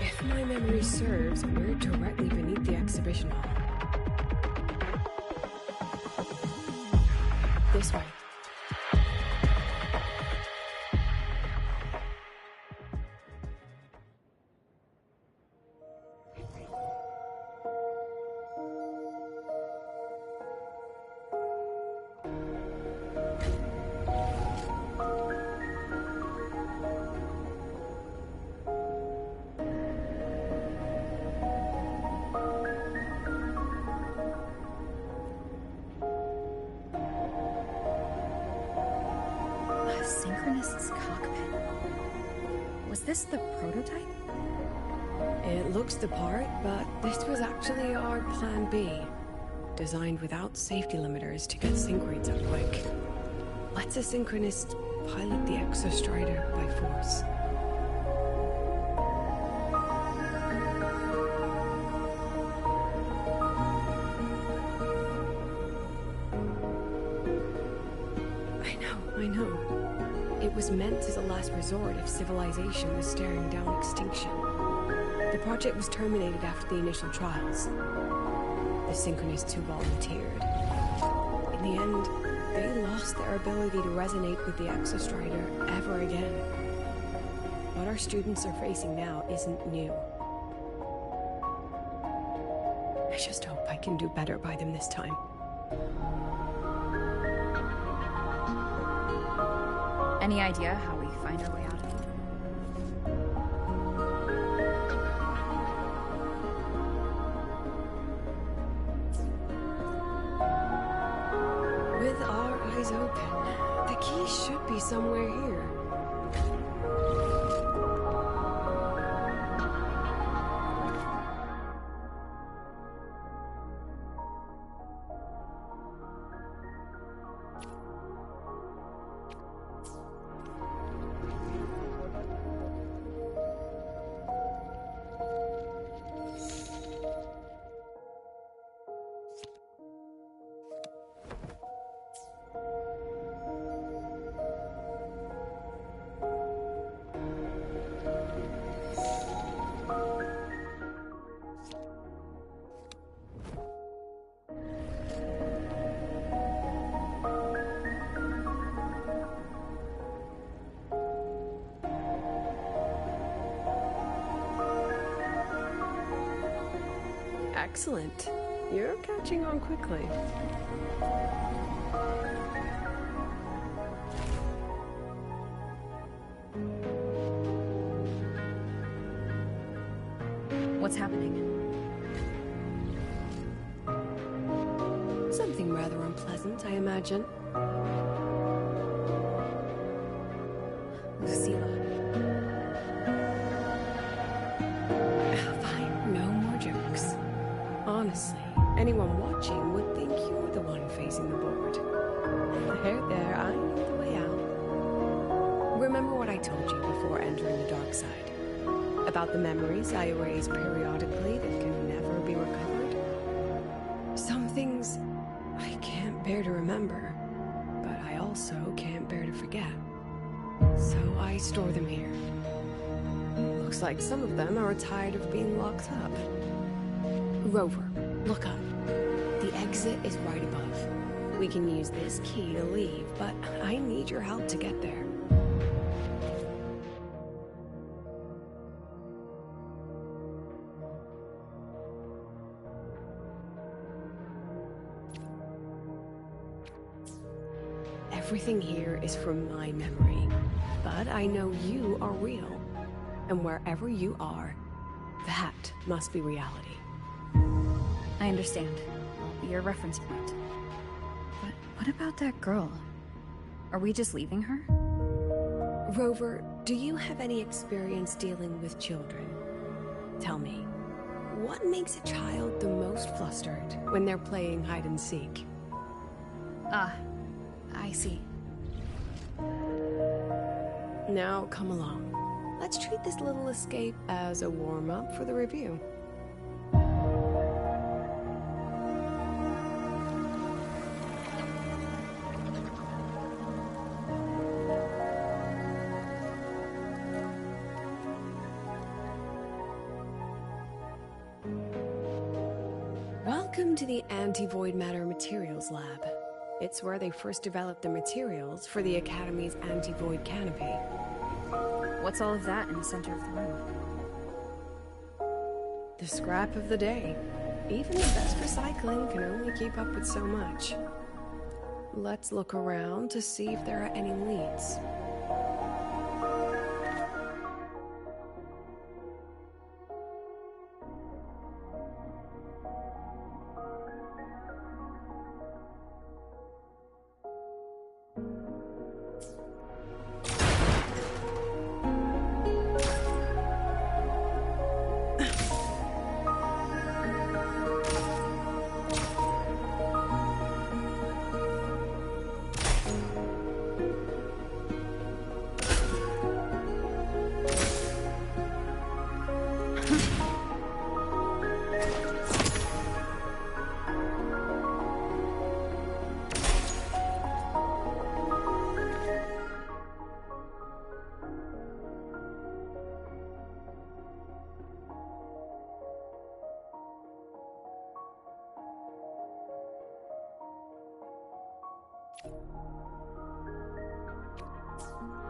If my memory serves, we're directly beneath the exhibition hall. This way. Synchronist's cockpit. Was this the prototype? It looks the part, but this was actually our plan B. Designed without safety limiters to get sync rates up quick. Let's a synchronist pilot the exostrider by force. I know. It was meant as a last resort if civilization was staring down extinction. The project was terminated after the initial trials. The synchronists who volunteered. In the end, they lost their ability to resonate with the exostrider ever again. What our students are facing now isn't new. I just hope I can do better by them this time. Any idea how we find our way out of here? With our eyes open, the key should be somewhere here. Excellent. You're catching on quickly. What's happening? Something rather unpleasant, I imagine. Lucilla. Fine, no more jokes. Honestly, anyone watching would think you're the one facing the board. There, I know the way out. Remember what I told you before entering the dark side? About the memories I erase periodically that can never be recovered? Some things I can't bear to remember, but I also can't bear to forget. So I store them here. Looks like some of them are tired of being locked up. Rover, look up. The exit is right above. We can use this key to leave, but I need your help to get there. Everything here is from my memory, but I know you are real. And wherever you are, that must be reality. I understand. I'll be your reference point. But what about that girl? Are we just leaving her? Rover, do you have any experience dealing with children? Tell me, what makes a child the most flustered when they're playing hide and seek? Ah, I see. Now, come along. Let's treat this little escape as a warm-up for the review. Welcome to the Anti-Void Matter Materials Lab. It's where they first developed the materials for the Academy's anti-void canopy. What's all of that in the center of the room? The scrap of the day. Even the best recycling can only keep up with so much. Let's look around to see if there are any leads.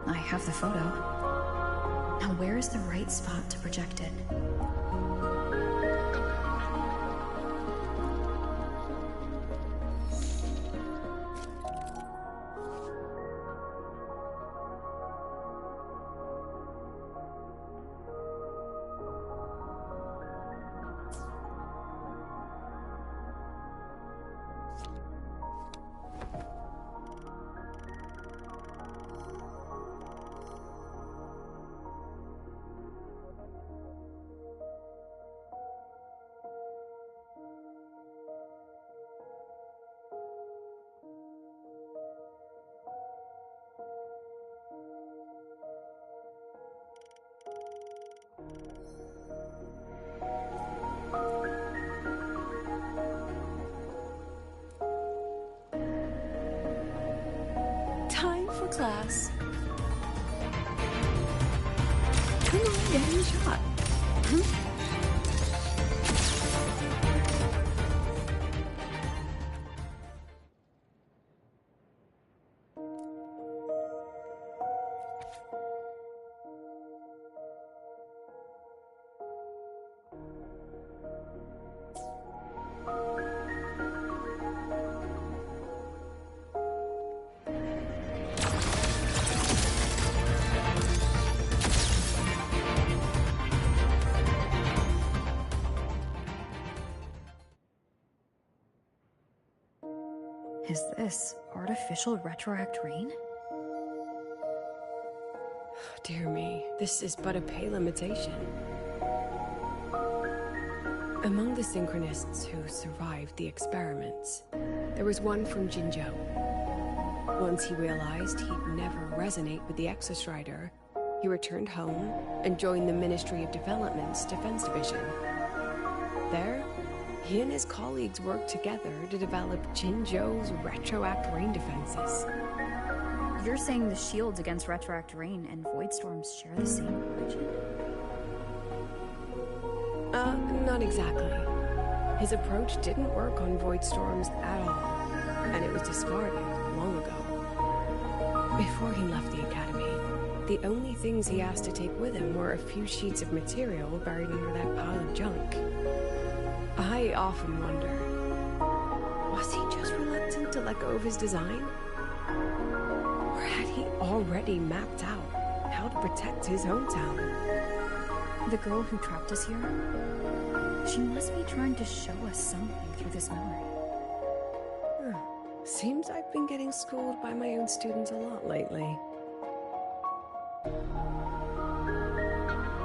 I have the photo. Now where is the right spot to project it? Time for class. Come on, get in the shot. Is this artificial retroact rain? Dear me, this is but a pale imitation. Among the synchronists who survived the experiments, there was one from Jinzhou. Once he realized he'd never resonate with the Exostrider, he returned home and joined the Ministry of Development's Defense Division. There, he and his colleagues worked together to develop Jinzhou's retroact rain defenses. You're saying the shields against retroact rain and void storms share the same origin? Not exactly. His approach didn't work on void storms at all, and it was discarded long ago. Before he left the Academy, the only things he asked to take with him were a few sheets of material buried under that pile of junk. I often wonder, was he just reluctant to let go of his design? Or had he already mapped out how to protect his hometown? The girl who trapped us here? She must be trying to show us something through this memory. Seems I've been getting schooled by my own students a lot lately.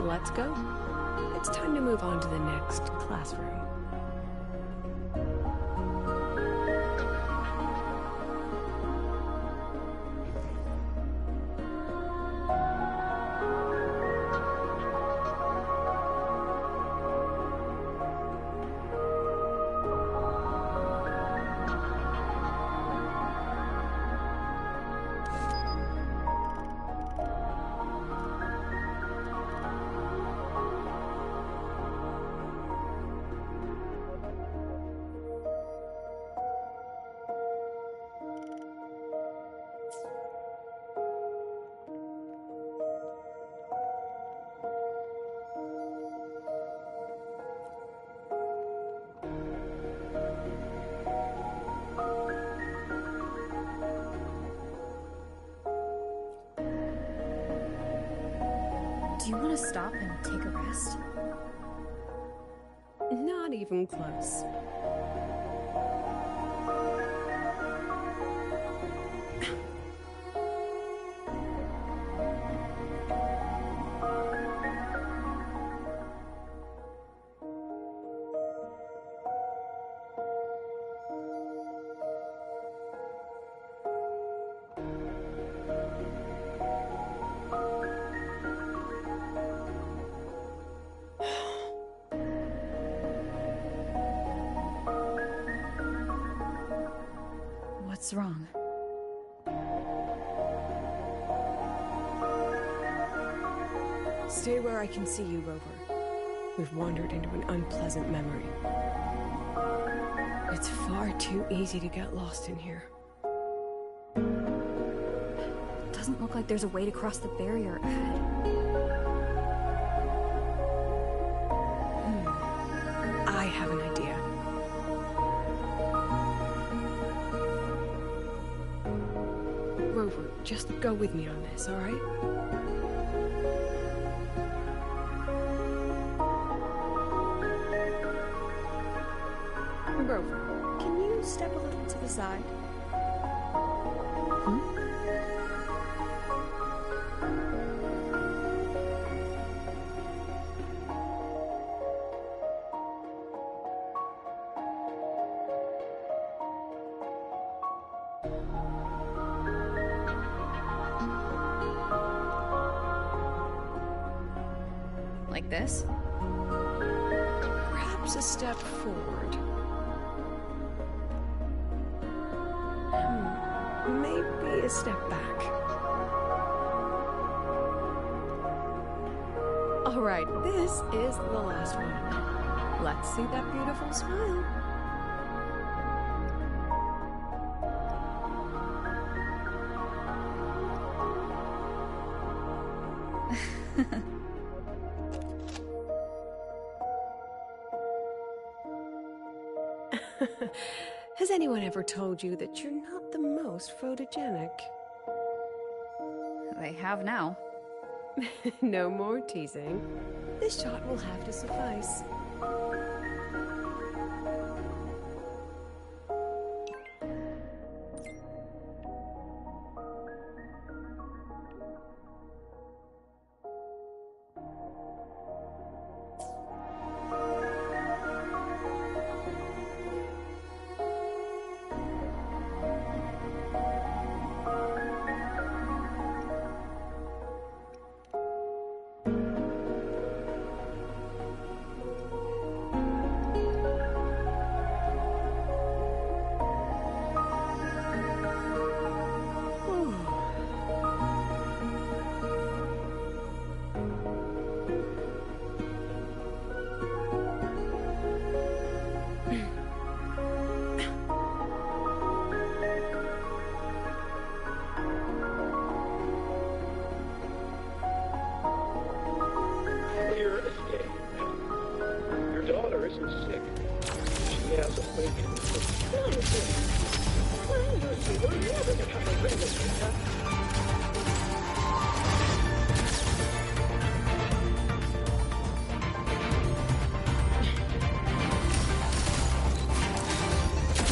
Let's go. It's time to move on to the next classroom. Do you want to stop and take a rest? Not even close. What's wrong? Stay where I can see you, Rover. We've wandered into an unpleasant memory. It's far too easy to get lost in here. Doesn't look like there's a way to cross the barrier ahead. I have an idea. Rover, just go with me on this, all right? Rover, can you step a little to the side? Like this? Perhaps a step forward. Maybe a step back. All right, this is the last one. Let's see that beautiful smile. Has anyone ever told you that you're not the most photogenic? They have now. No more teasing. This shot will have to suffice.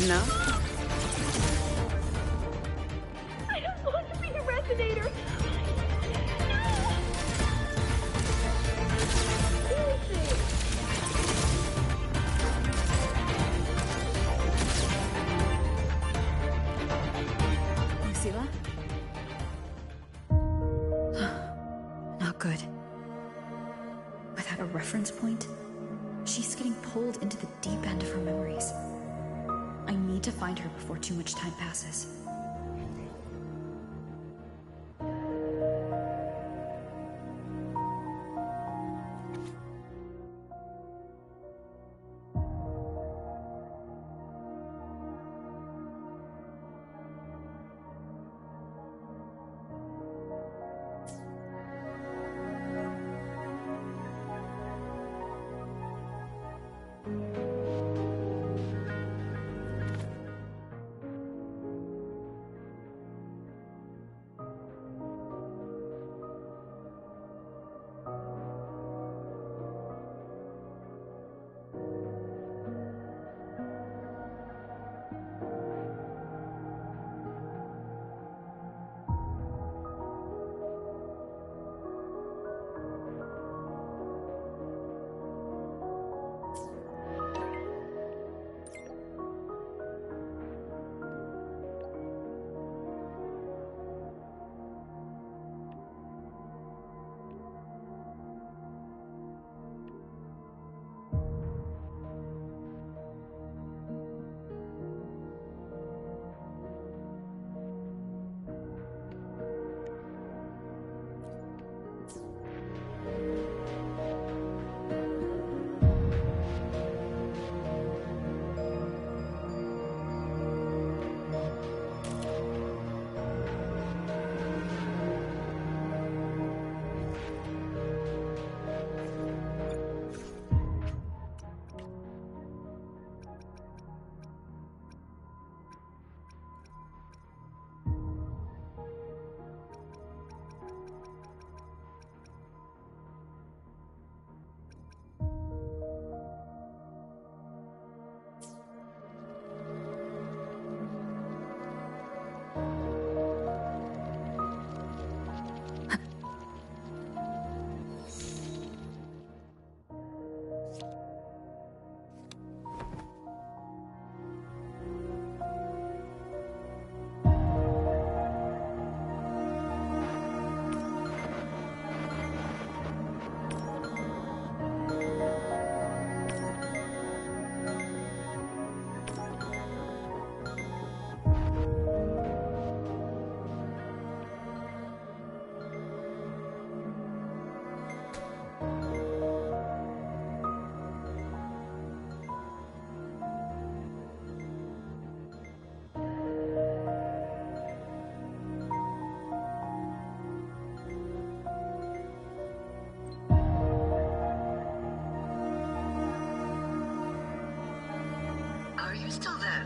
No? I don't want to be a resonator. Lucilla? Not good. Without a reference point, she's getting pulled into the deep end of her memories. I need to find her before too much time passes.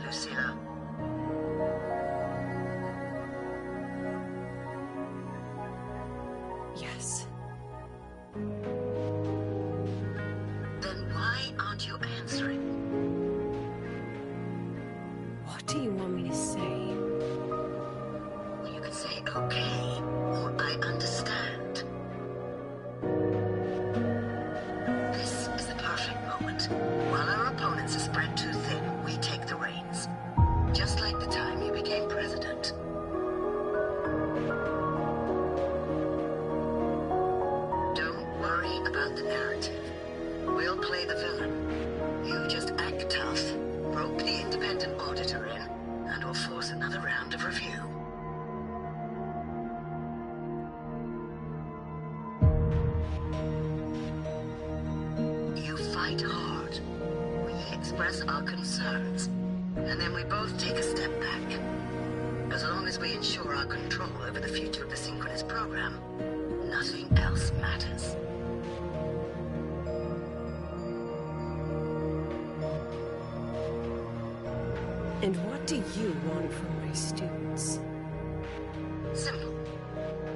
Lucilla? Yes. Then why aren't you answering? What do you want me to say? Well, you could say okay, or I understand. This is the perfect moment. While our opponents are spread too thin, we take the reins. Just like the time you became president. Don't worry about the narrative. We'll play the villain. You just act tough, rope the independent auditor in, and we'll force another round of review. You fight hard. We express our concerns, and then we both take a step back. As long as we ensure our control over the future of the synchronous program, nothing else matters. And what do you want from my students? Simple.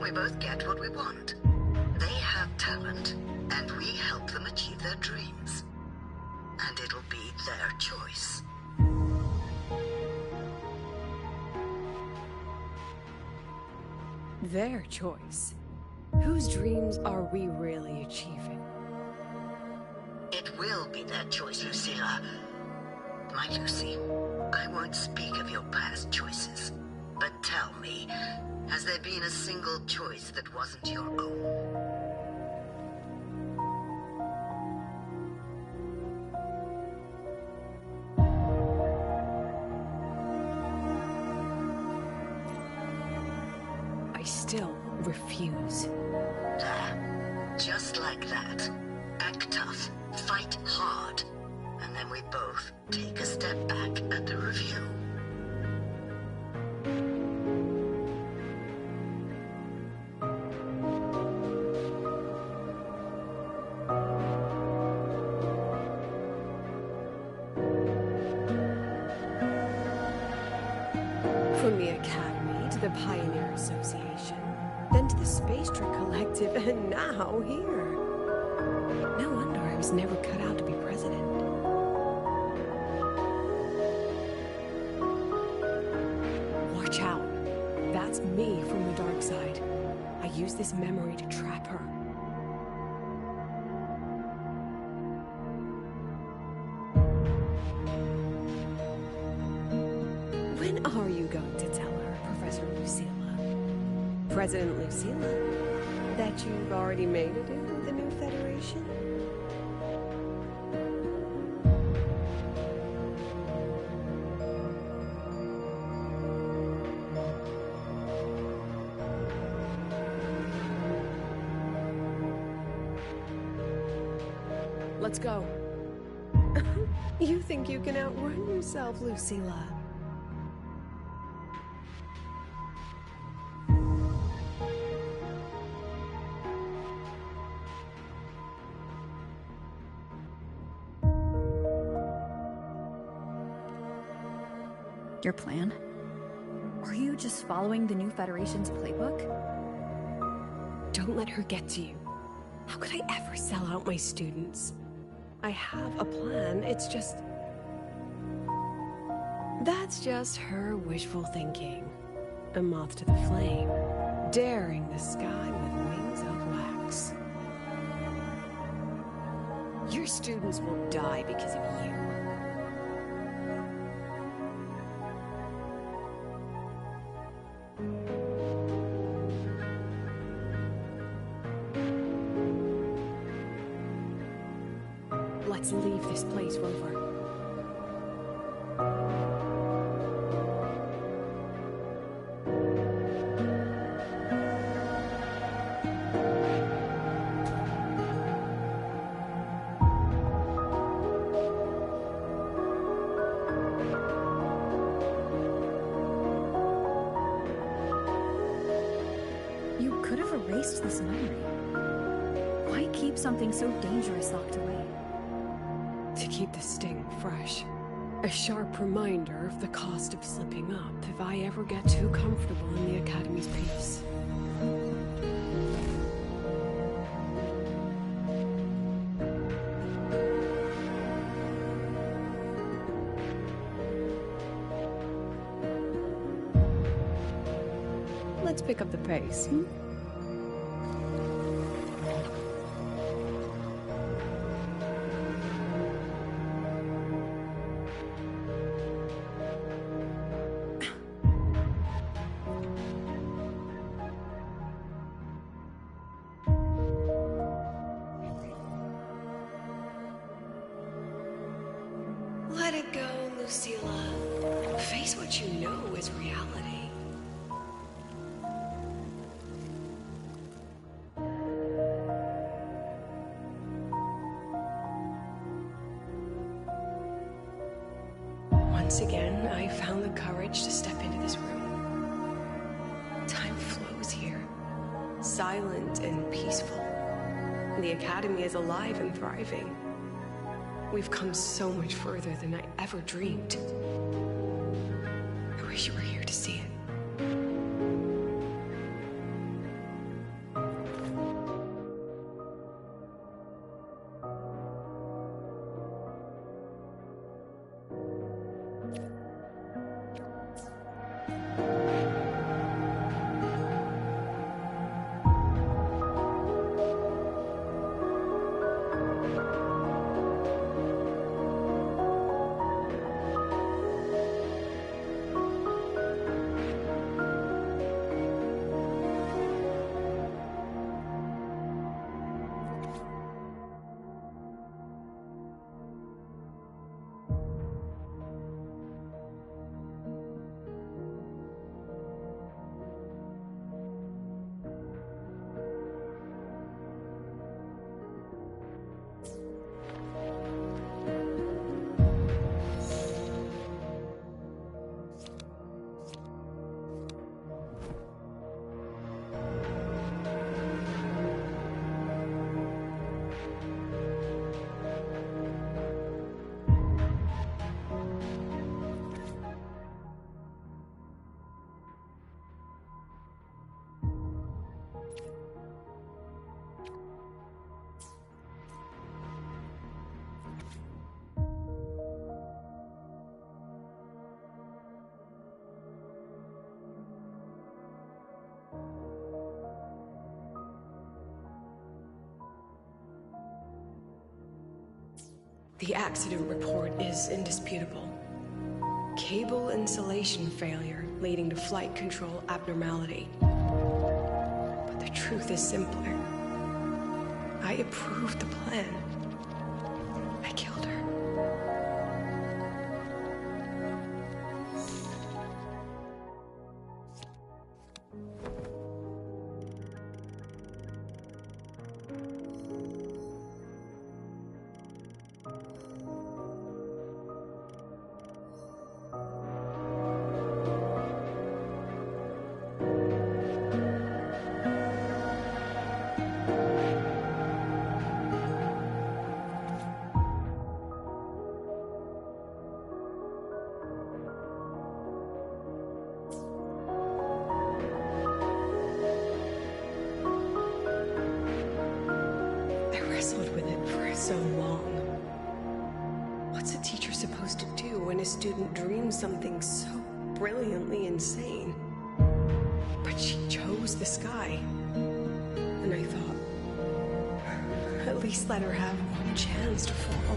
We both get what we want. They have talent, and we help them achieve their dreams. And it'll be their choice. Their choice. Whose dreams are we really achieving? It will be their choice, Lucilla. My Lucy, I won't speak of your past choices. But tell me, has there been a single choice that wasn't your own? I still refuse. There. Just like that. Act tough. Fight hard. And then we both take a step back at the review. From the Academy to the Pioneer Association, then to the Space Trek Collective, and now here. No wonder I was never cut out to be president. Watch out. That's me from the dark side. I use this memory to trap her. When are you going to tell her, Professor Lucilla? President Lucilla? That you've already made it into the new Federation? Let's go. You think you can outrun yourself, Lucilla? Your plan? Are you just following the new Federation's playbook? Don't let her get to you. How could I ever sell out my students? I have a plan, it's just... That's just her wishful thinking. A moth to the flame, daring the sky with wings of wax. Your students will die because of you. Let's leave this place, Rover. You could have erased this memory. Why keep something so dangerous locked away? To keep the sting fresh. A sharp reminder of the cost of slipping up if I ever get too comfortable in the Academy's peace. Let's pick up the pace, hmm? Let it go, Lucilla. Face what you know is reality. Once again, I found the courage to step into this room. Time flows here, silent and peaceful. The Academy is alive and thriving. We've come so much further than I ever dreamed. I wish you were here to see it. The accident report is indisputable. Cable insulation failure leading to flight control abnormality. But the truth is simpler. I approved the plan. I killed her. So long. What's a teacher supposed to do when a student dreams something so brilliantly insane? But she chose the sky. And I thought, at least let her have one chance to fall.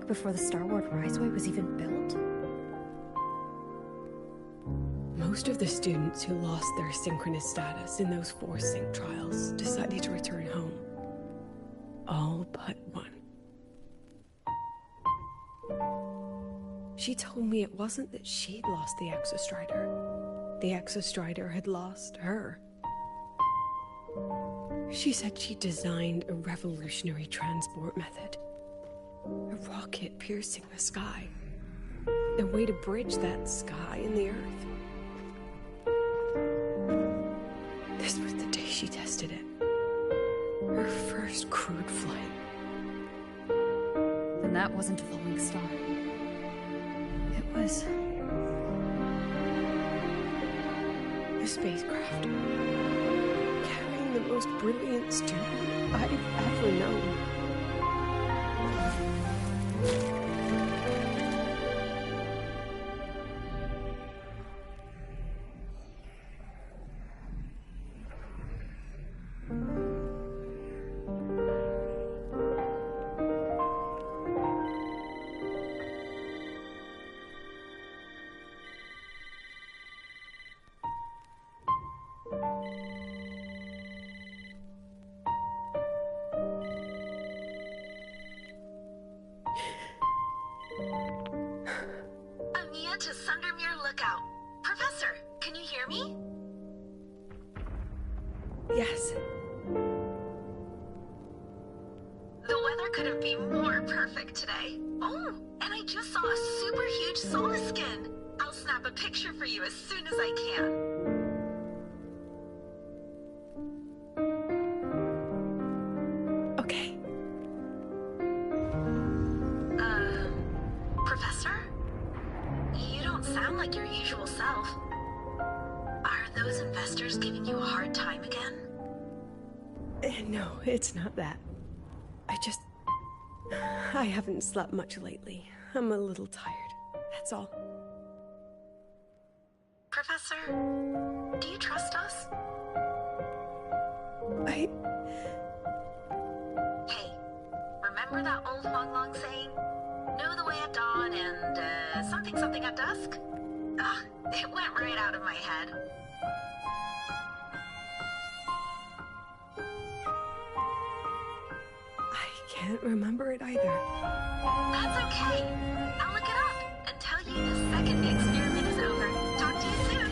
back before the Starward Riseway was even built? Most of the students who lost their synchronous status in those 4 sync trials decided to return home. All but one. She told me it wasn't that she'd lost the Exostrider. The Exostrider had lost her. She said she designed a revolutionary transport method. A rocket piercing the sky. A way to bridge that sky and the Earth. This was the day she tested it. Her first crewed flight. And that wasn't a falling star. It was... a spacecraft. Carrying the most brilliant student I've ever known. Yes. The weather couldn't be more perfect today. Oh, and I just saw a super huge solar skin. I'll snap a picture for you as soon as I can. Okay. Professor? You don't sound like your usual self. Are those investors giving you a hard time again? No, it's not that. I haven't slept much lately. I'm a little tired. That's all. Professor, do you trust us? Hey, remember that old Fong Long saying? Know the way at dawn and, something at dusk? Ugh, it went right out of my head. Can't remember it either. That's okay. I'll look it up and tell you the second the experiment is over. Talk to you soon.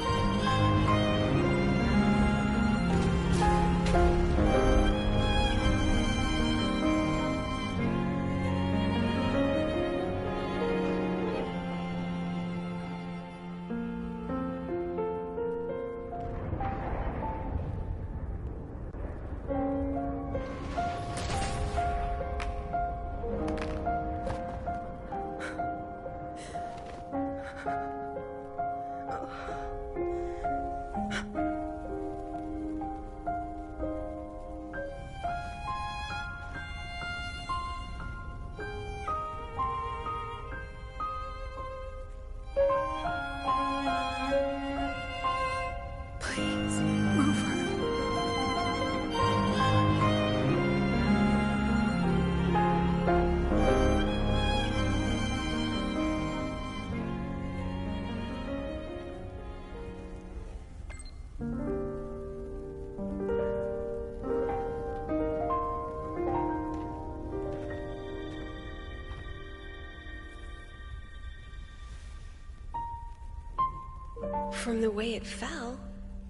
From the way it fell,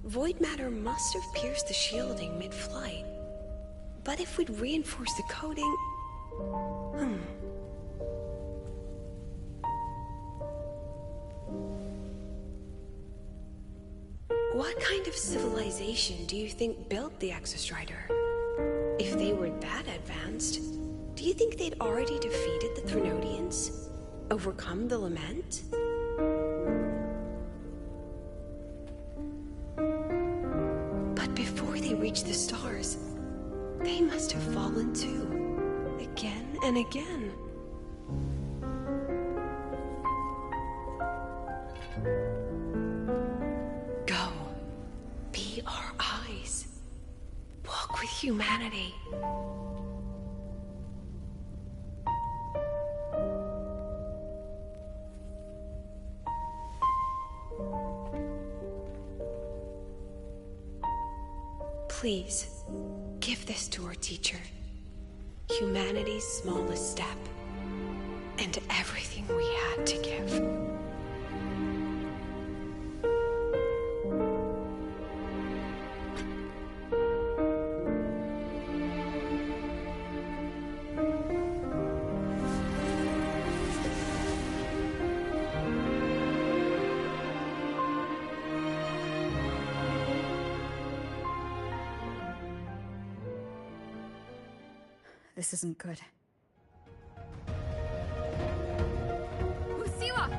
void matter must have pierced the shielding mid-flight. But if we'd reinforced the coating... What kind of civilization do you think built the Exostrider? If they were that advanced, do you think they'd already defeated the Threnodians? Overcome the Lament? Reach the stars, they must have fallen too, again and again. Go, be our eyes, walk with humanity. Please, give this to our teacher. Humanity's smallest step. And everything we had to give. This isn't good. Lucilla!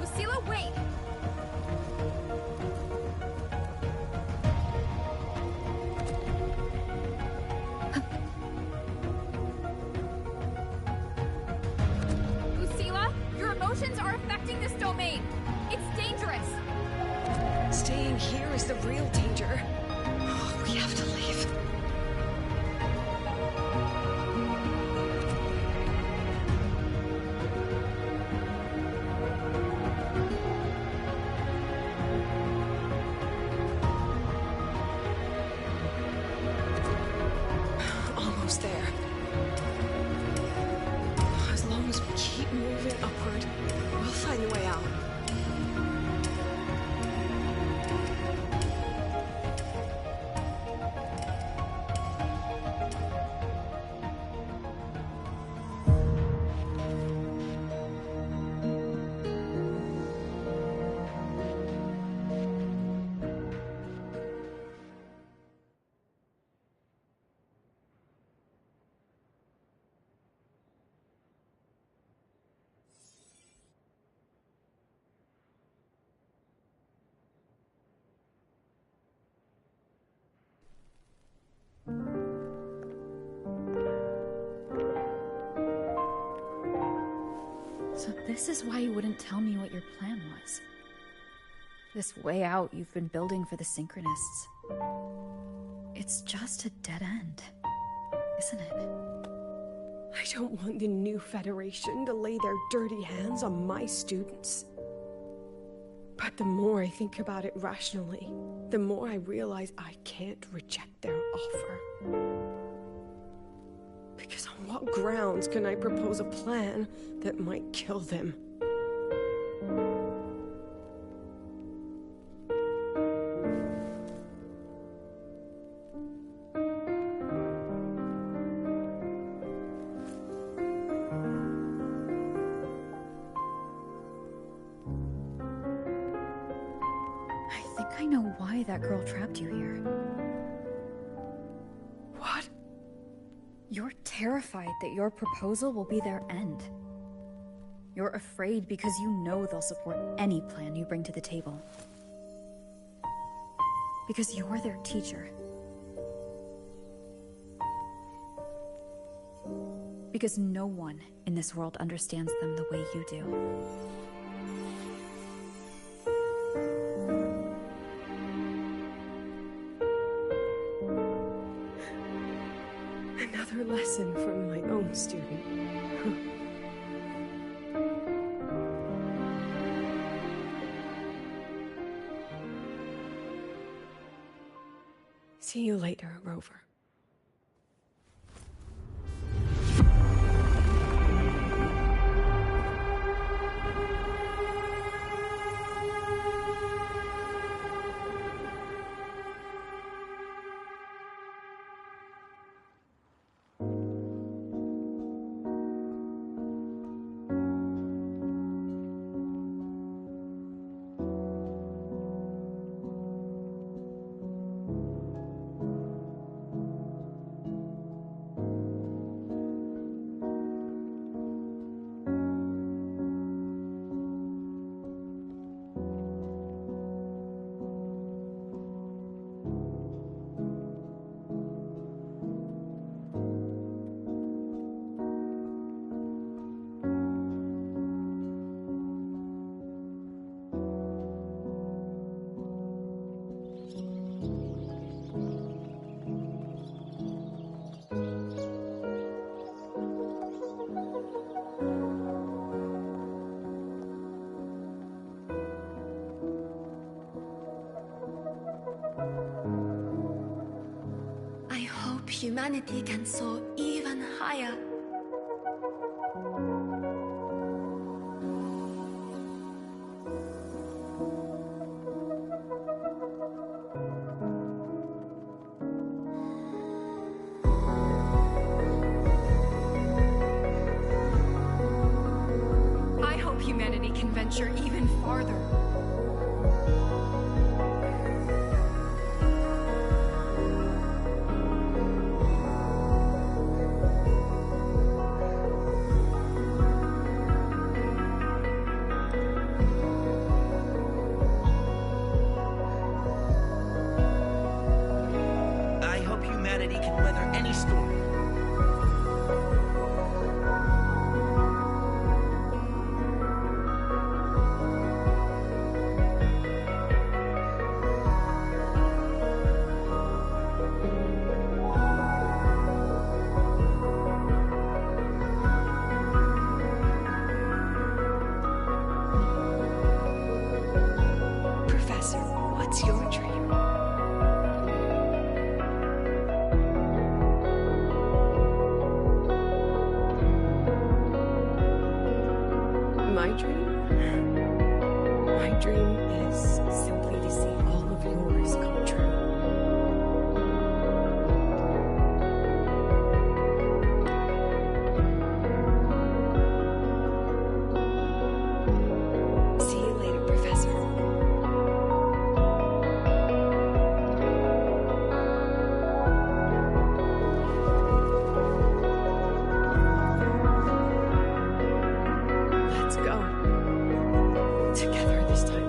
Lucilla, wait! Lucilla, your emotions are affecting this domain. It's dangerous. Staying here is the real danger. We have to leave. Almost there. As long as we keep moving upward, we'll find the way out. So this is why you wouldn't tell me what your plan was. This way out you've been building for the Synchronists. It's just a dead end, isn't it? I don't want the new Federation to lay their dirty hands on my students. But the more I think about it rationally, the more I realize I can't reject their offer. Because on what grounds can I propose a plan that might kill them? I think I know why that girl trapped you here. What? You're terrified that your proposal will be their end. You're afraid because you know they'll support any plan you bring to the table. Because you're their teacher. Because no one in this world understands them the way you do. Another lesson from my own student. See you later, Rover. humanity can soar even higher. I hope humanity can venture even farther. I hope humanity can weather any storm. Professor, what's your dream? My dream? My dream is simply to see all of yours come true. See you later, Professor. Let's go. Together this time.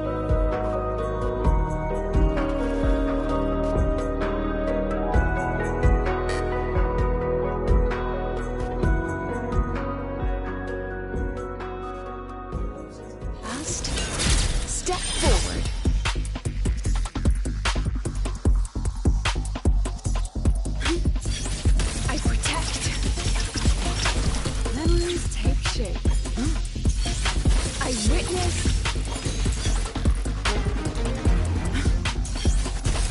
Last step forward. I protect. Memories take shape. I witness.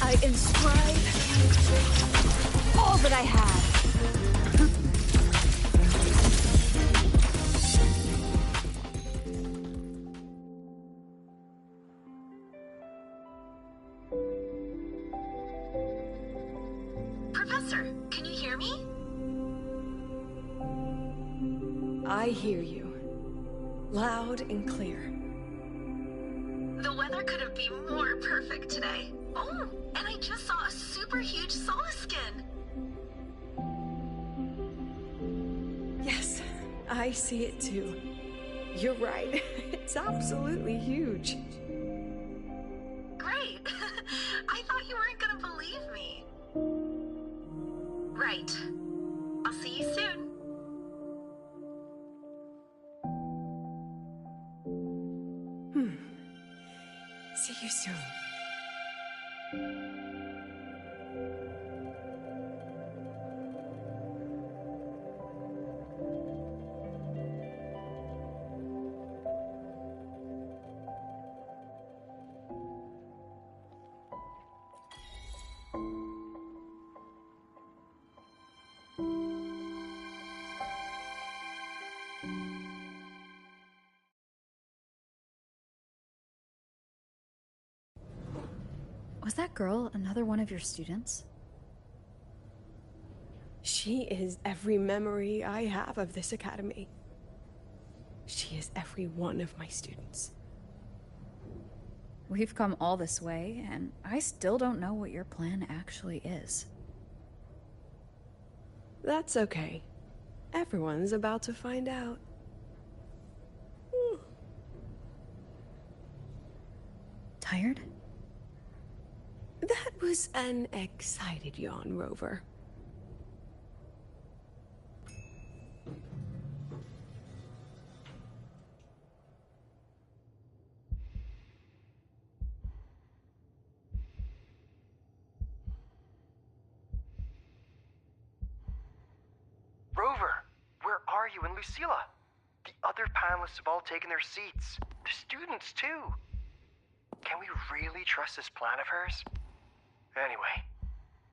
I inscribe all that I have. Professor, can you hear me? I hear you. Loud and clear. The weather couldn't be more perfect today. Oh, and I just saw a super huge solar skin. Yes, I see it too. You're right. It's absolutely huge. Great. I thought you weren't gonna believe me. Right. I'll see you soon. See you soon. Was that girl another one of your students? She is every memory I have of this academy. She is every one of my students. We've come all this way, and I still don't know what your plan actually is. That's okay. Everyone's about to find out. Tired? That was an excited yawn, Rover. Rover, where are you and Lucilla? The other panelists have all taken their seats. The students, too. Can we really trust this plan of hers? Anyway,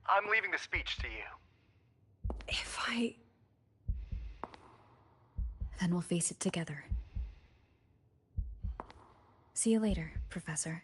I'm leaving the speech to you. if I... Then we'll face it together. See you later, Professor.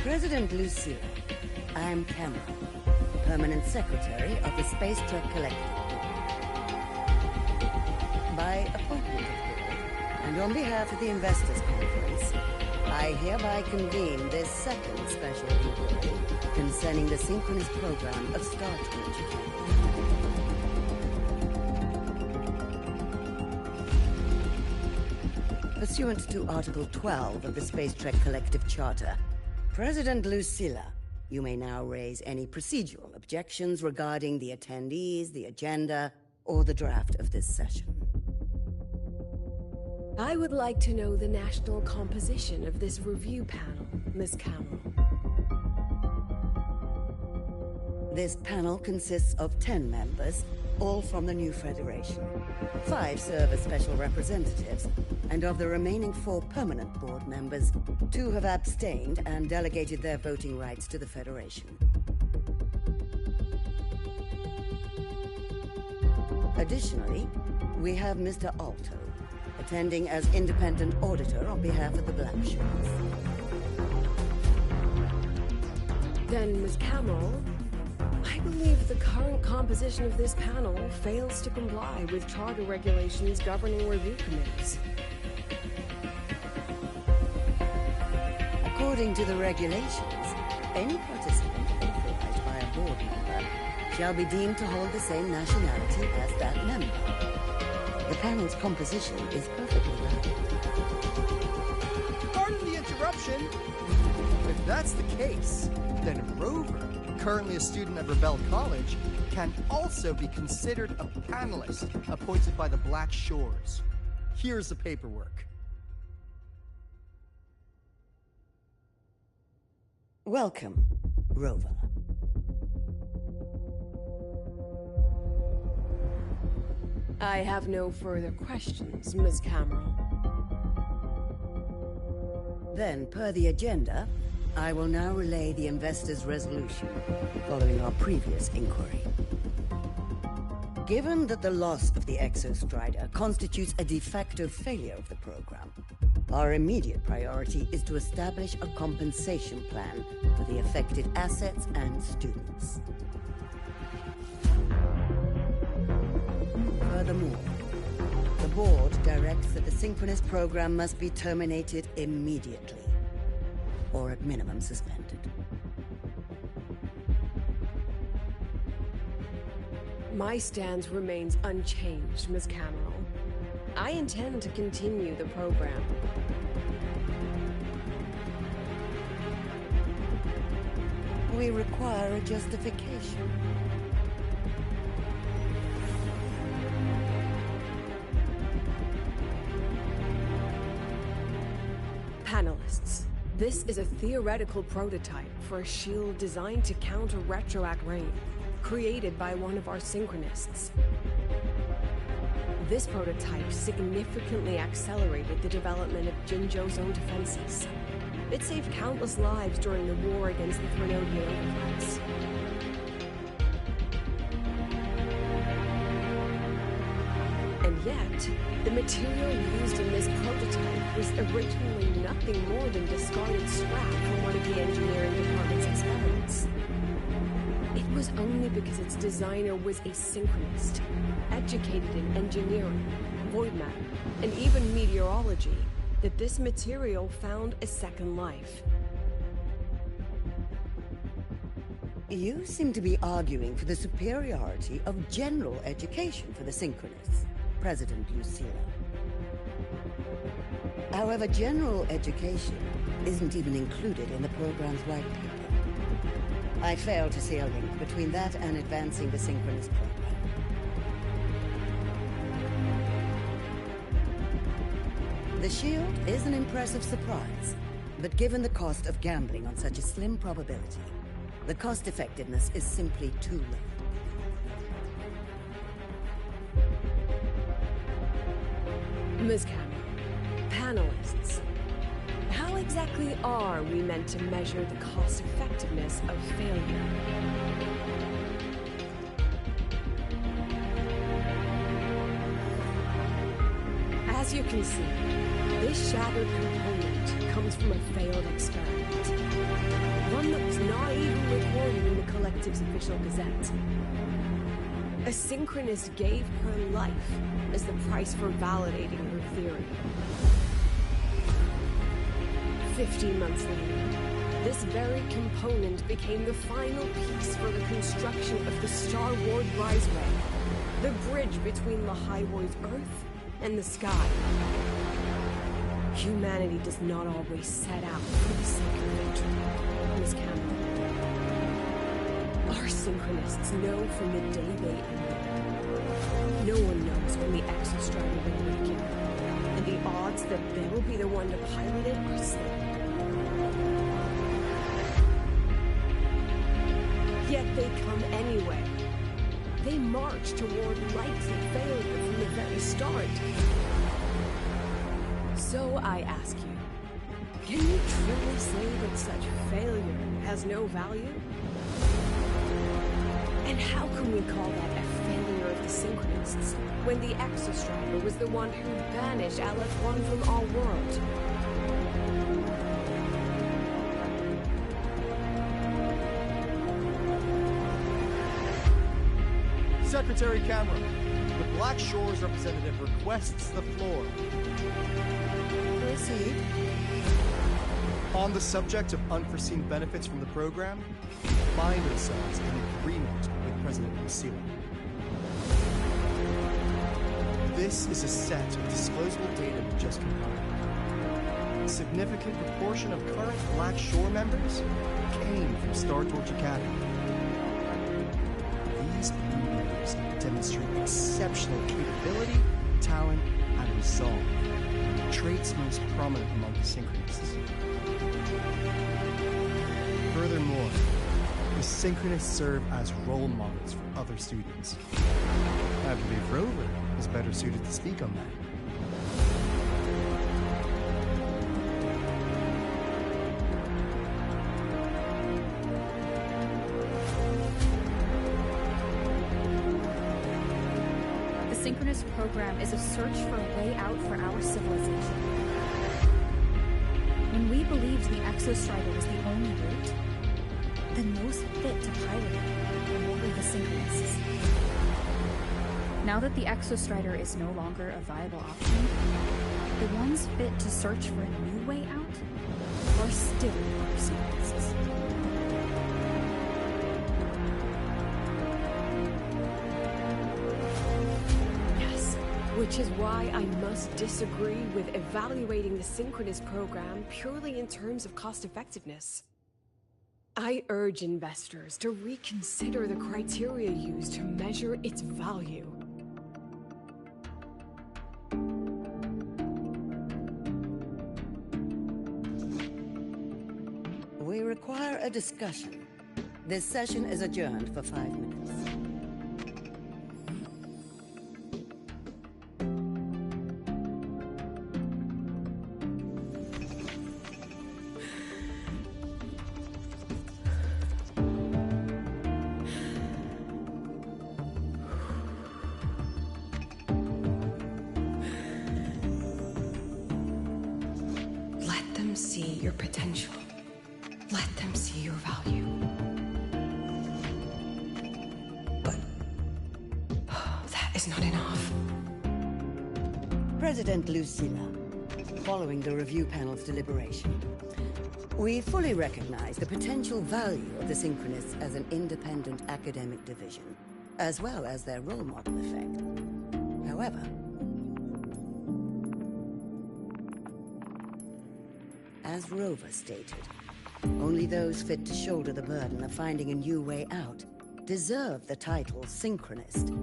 President Lucilla, I'm Cameron, Permanent Secretary of the Space Trek Collective. By appointment of board, and on behalf of the Investors Conference, I hereby convene this second special inquiry concerning the synchronous program of Star Trek. Pursuant to Article 12 of the Space Trek Collective Charter, President Lucilla, you may now raise any procedural objections regarding the attendees, the agenda, or the draft of this session. I would like to know the national composition of this review panel, Miss Cameron. This panel consists of 10 members, all from the new Federation. 5 serve as special representatives, and of the remaining 4 permanent board members, 2 have abstained and delegated their voting rights to the Federation. Additionally, we have Mr. Alto, attending as independent auditor on behalf of the Blackshores. Then, Ms. Camel, I believe the current composition of this panel fails to comply with charter regulations governing review committees. According to the regulations, any participant authorized by a board member shall be deemed to hold the same nationality as that member. The panel's composition is perfectly valid. Pardon the interruption! If that's the case, then Rover, currently a student at Rebel College, can also be considered a panelist appointed by the Black Shores. Here's the paperwork. Welcome, Rover. I have no further questions, Ms. Cameron. Then, per the agenda, I will now relay the investors' resolution, following our previous inquiry. Given that the loss of the Exostrider constitutes a de facto failure of the program, our immediate priority is to establish a compensation plan for the affected assets and students. Furthermore, the board directs that the synchronous program must be terminated immediately, or at minimum suspended. My stance remains unchanged, Ms. Cameron. I intend to continue the program. We require a justification. Panelists, this is a theoretical prototype for a shield designed to counter retroact rain, created by one of our synchronists. This prototype significantly accelerated the development of Jinzhou's own defenses. It saved countless lives during the war against the Thriondian overclass. And yet, the material used in this prototype was originally nothing more than discarded scrap from one of the engineering department's experiments. It was was only because its designer was a synchronist, educated in engineering, void matter, and even meteorology, that this material found a second life. You seem to be arguing for the superiority of general education for the Synchronists, President Lucilla. However, general education isn't even included in the program's white paper. I fail to see a link between that and advancing the Synchronist program. The shield is an impressive surprise, but given the cost of gambling on such a slim probability, the cost-effectiveness is simply too low. Ms. Cameron, panelists, how exactly are we meant to measure the cost-effectiveness of failure? As you can see, this shattered component comes from a failed experiment. One that was not even recorded in the Collective's official gazette. A synchronist gave her life as the price for validating her theory. 15 months later, this very component became the final piece for the construction of the Star Wars Riseway, the bridge between the Highway's Earth and the sky. Humanity does not always set out for the sake of victory, Ms. Cameron. Our synchronists know from the day they enter. No one knows when the exostrider will begin, and the odds that they'll be the one to pilot it are slim. Yet they come anyway. They march toward likely failure from the very start. So I ask you, can you truly say that such failure has no value? And how can we call that a failure of the Synchronists, when the Exostrider was the one who banished LF1 from our world? Secretary Cameron, the Black Shores representative requests the floor. Proceed. On the subject of unforeseen benefits from the program, we find ourselves in agreement with President Lucilla. This is a set of disclosable data we just compiled. A significant proportion of current Black Shore members came from Star Torch Academy. These new members demonstrate exceptional capability, talent, and resolve, traits most prominent among the Synchronists. Furthermore, the Synchronists serve as role models for other students. I believe Rover is better suited to speak on that. The Synchronous program is a search for a way out for our civilization. When we believed the Exostrider was the only route, the most fit to pilot it were the Synchronists. Now that the Exostrider is no longer a viable option, the ones fit to search for a new way out are still our Synchronists. Yes, which is why I must disagree with evaluating the Synchronous program purely in terms of cost-effectiveness. I urge investors to reconsider the criteria used to measure its value. We require a discussion. This session is adjourned for 5 minutes. Let them see your potential. Let them see your value. is not enough. President Lucilla, following the review panel's deliberation, we fully recognize the potential value of the Synchronists as an independent academic division, as well as their role model effect. However, as Rover stated, only those fit to shoulder the burden of finding a new way out deserve the title Synchronist.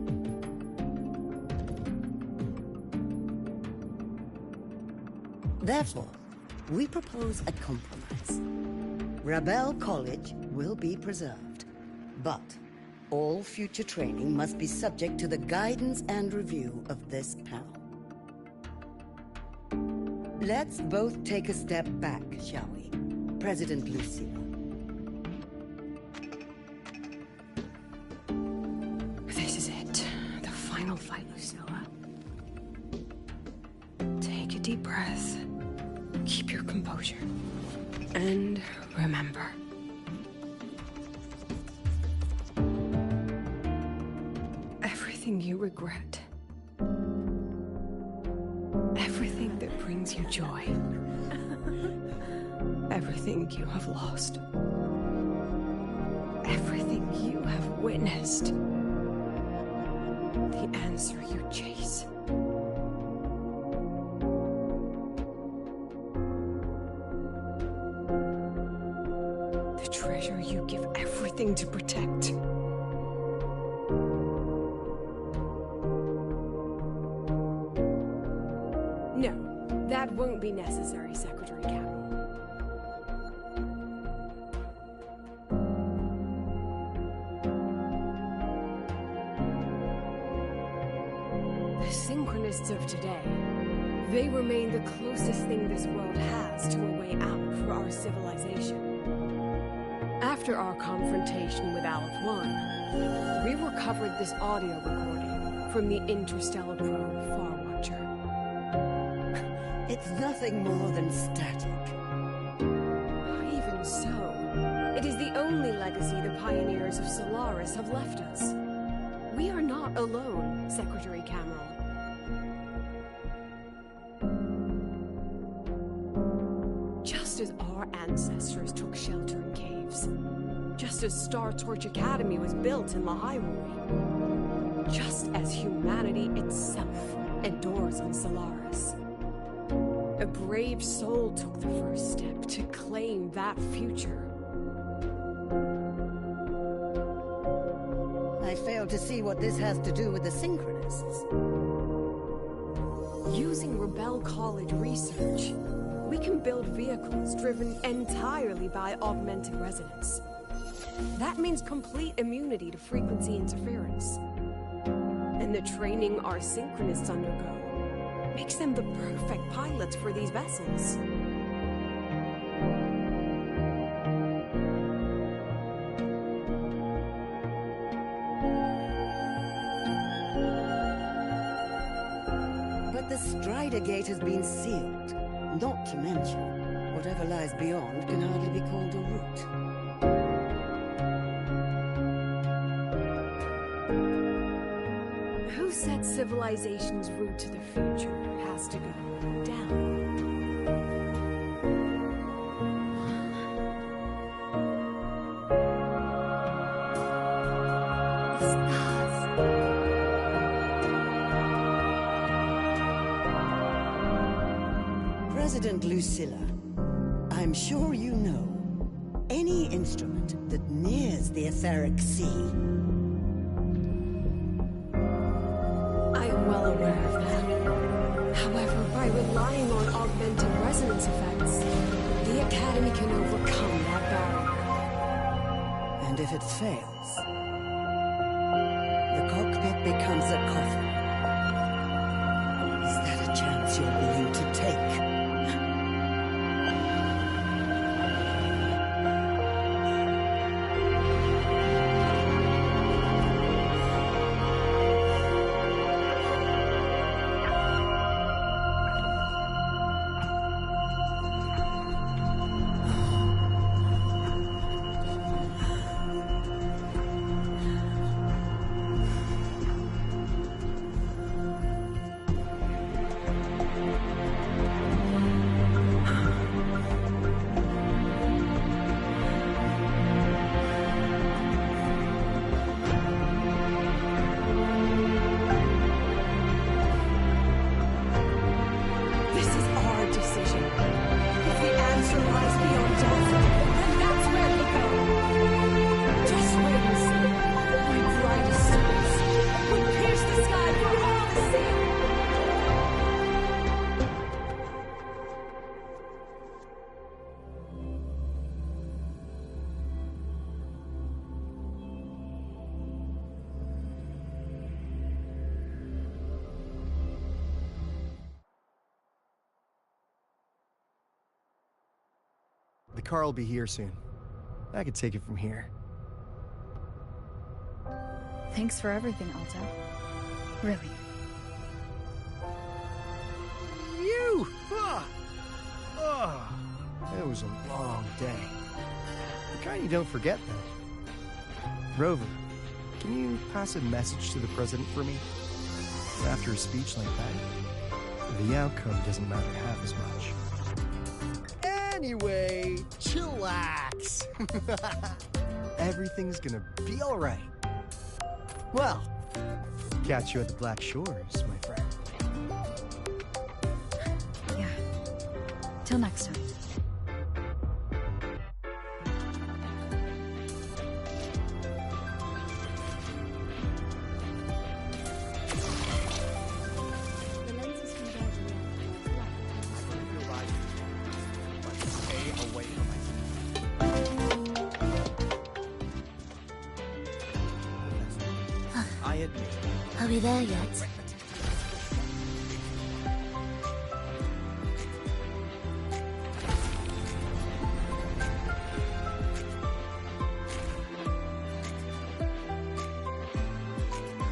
Therefore, we propose a compromise. Rebel College will be preserved, but all future training must be subject to the guidance and review of this panel. Let's both take a step back, shall we? President Lucilla. This is it. The final fight, Lucilla. Take a deep breath. Keep your composure. And remember. Everything you regret. Everything that brings you joy. Everything you have lost. Everything you have witnessed. The answer you chase. The treasure you give everything to protect. No, that won't be necessary, Secretary Campbell. The Synchronists of today, they remain the closest thing this world has to a way out for our civilization. After our confrontation with Aleph 1, we recovered this audio recording from the interstellar probe Far Watcher. It's nothing more than static. Even so, it is the only legacy the pioneers of Solaris have left us. We are not alone, Secretary Cameron. Just as our ancestors took shelter in caves, just as Star Torch Academy was built in Lahiroi, just as humanity itself endures on Solaris, a brave soul took the first step to claim that future. I fail to see what this has to do with the Synchronists. Using Rebel College research, we can build vehicles driven entirely by augmented resonance. That means complete immunity to frequency interference. And the training our Synchronists undergo makes them the perfect pilots for these vessels. But the Strider Gate has been sealed. Not to mention, whatever lies beyond can hardly be called a route. Who said civilization's route to the future has to go down? President Lucilla, I'm sure you know, any instrument that nears the etheric sea. I am well aware of that. However, by relying on augmented resonance effects, the Academy can overcome that barrier. And if it fails, the cockpit becomes a coffin. Is that a chance you're willing to take? car will be here soon. I could take it from here. Thanks for everything, Alto. Really. You! It was a long day. The kind you don't forget, though. Rover, can you pass a message to the president for me? After a speech like that, the outcome doesn't matter half as much. Anyway, chillax. Everything's gonna be alright. Well, catch you at the Black Shores, my friend. Yeah. Till next time. Are we there yet?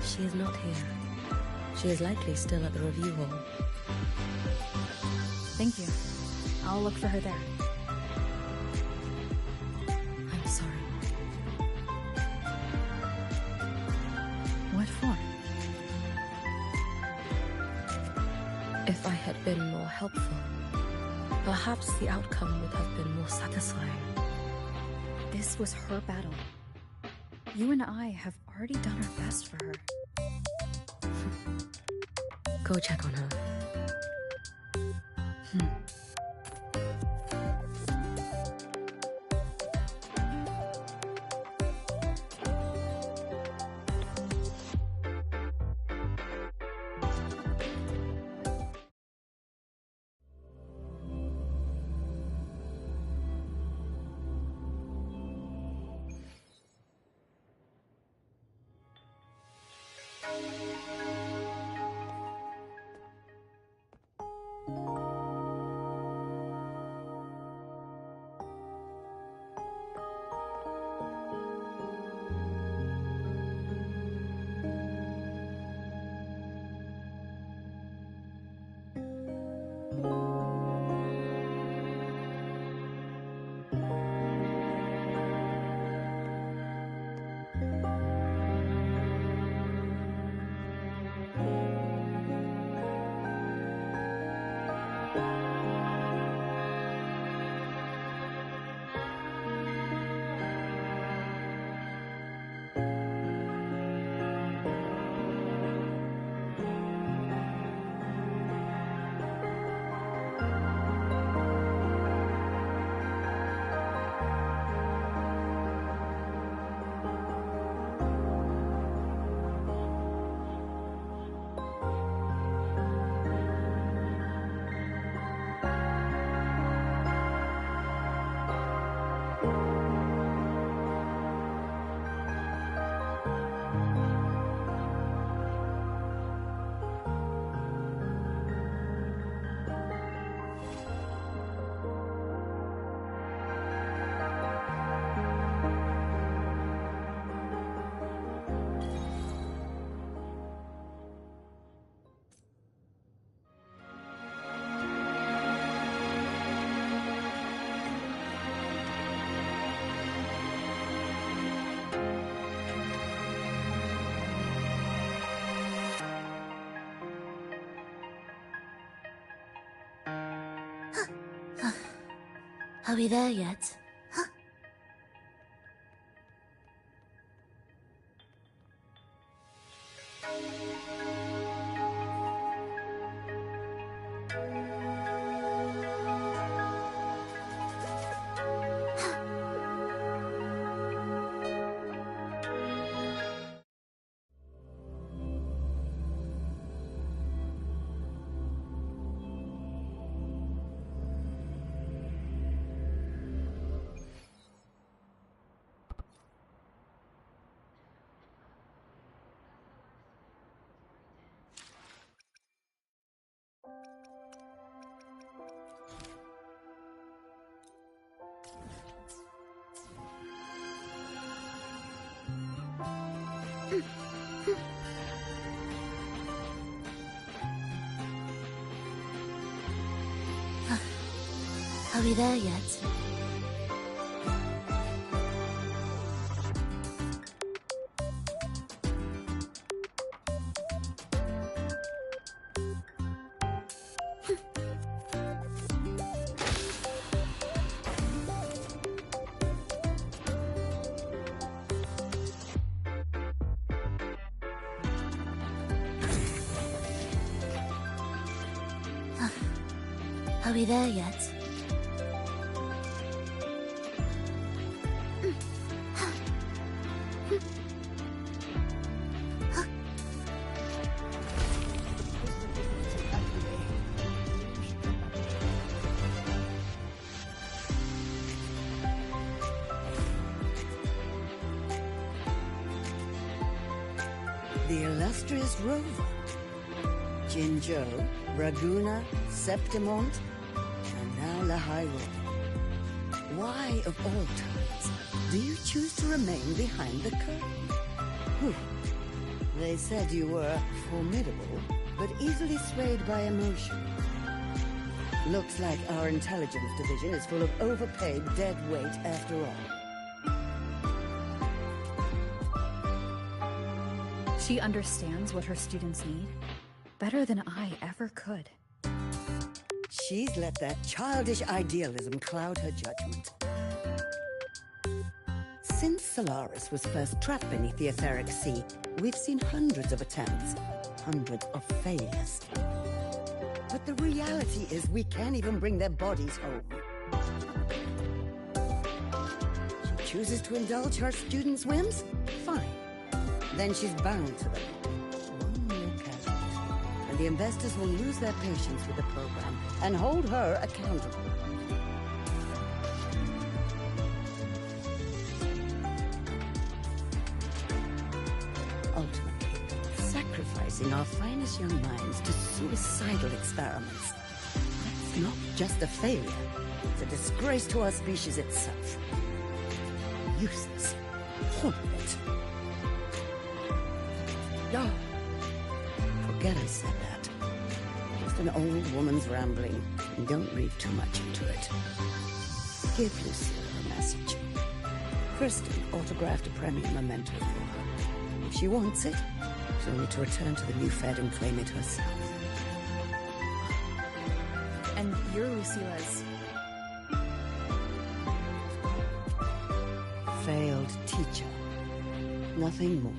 She is not here. She is likely still at the review hall. Thank you. I'll look for her there. I'm sorry. What for? If I had been more helpful, perhaps the outcome would have been more satisfying. This was her battle. You and I have already done our best for her. Go check on her. Are we there yet? Are we there yet? Are we there yet? The illustrious rover. Jinzhou, Raguna, Septimont, and now Lahai Road. Why, of all times, do you choose to remain behind the curtain? Whew. They said you were formidable, but easily swayed by emotion. Looks like our intelligence division is full of overpaid dead weight after all. She understands what her students need better than I ever could. She's let that childish idealism cloud her judgment. Since Solaris was first trapped beneath the etheric sea, we've seen hundreds of attempts, hundreds of failures. But the reality is we can't even bring their bodies home. She chooses to indulge her students' whims? Fine. Then she's bound to them. One more casualty, and the investors will lose their patience with the program and hold her accountable. Ultimately, sacrificing our finest young minds to suicidal experiments. That's not just a failure. It's a disgrace to our species itself. Useless. Horrible. No. Forget I said that. Just an old woman's rambling. And don't read too much into it. Give Lucilla a message. Kristen autographed a premium memento for her. If she wants it, she'll need to return to the new Fed and claim it herself. And you're Lucilla's... failed teacher. Nothing more.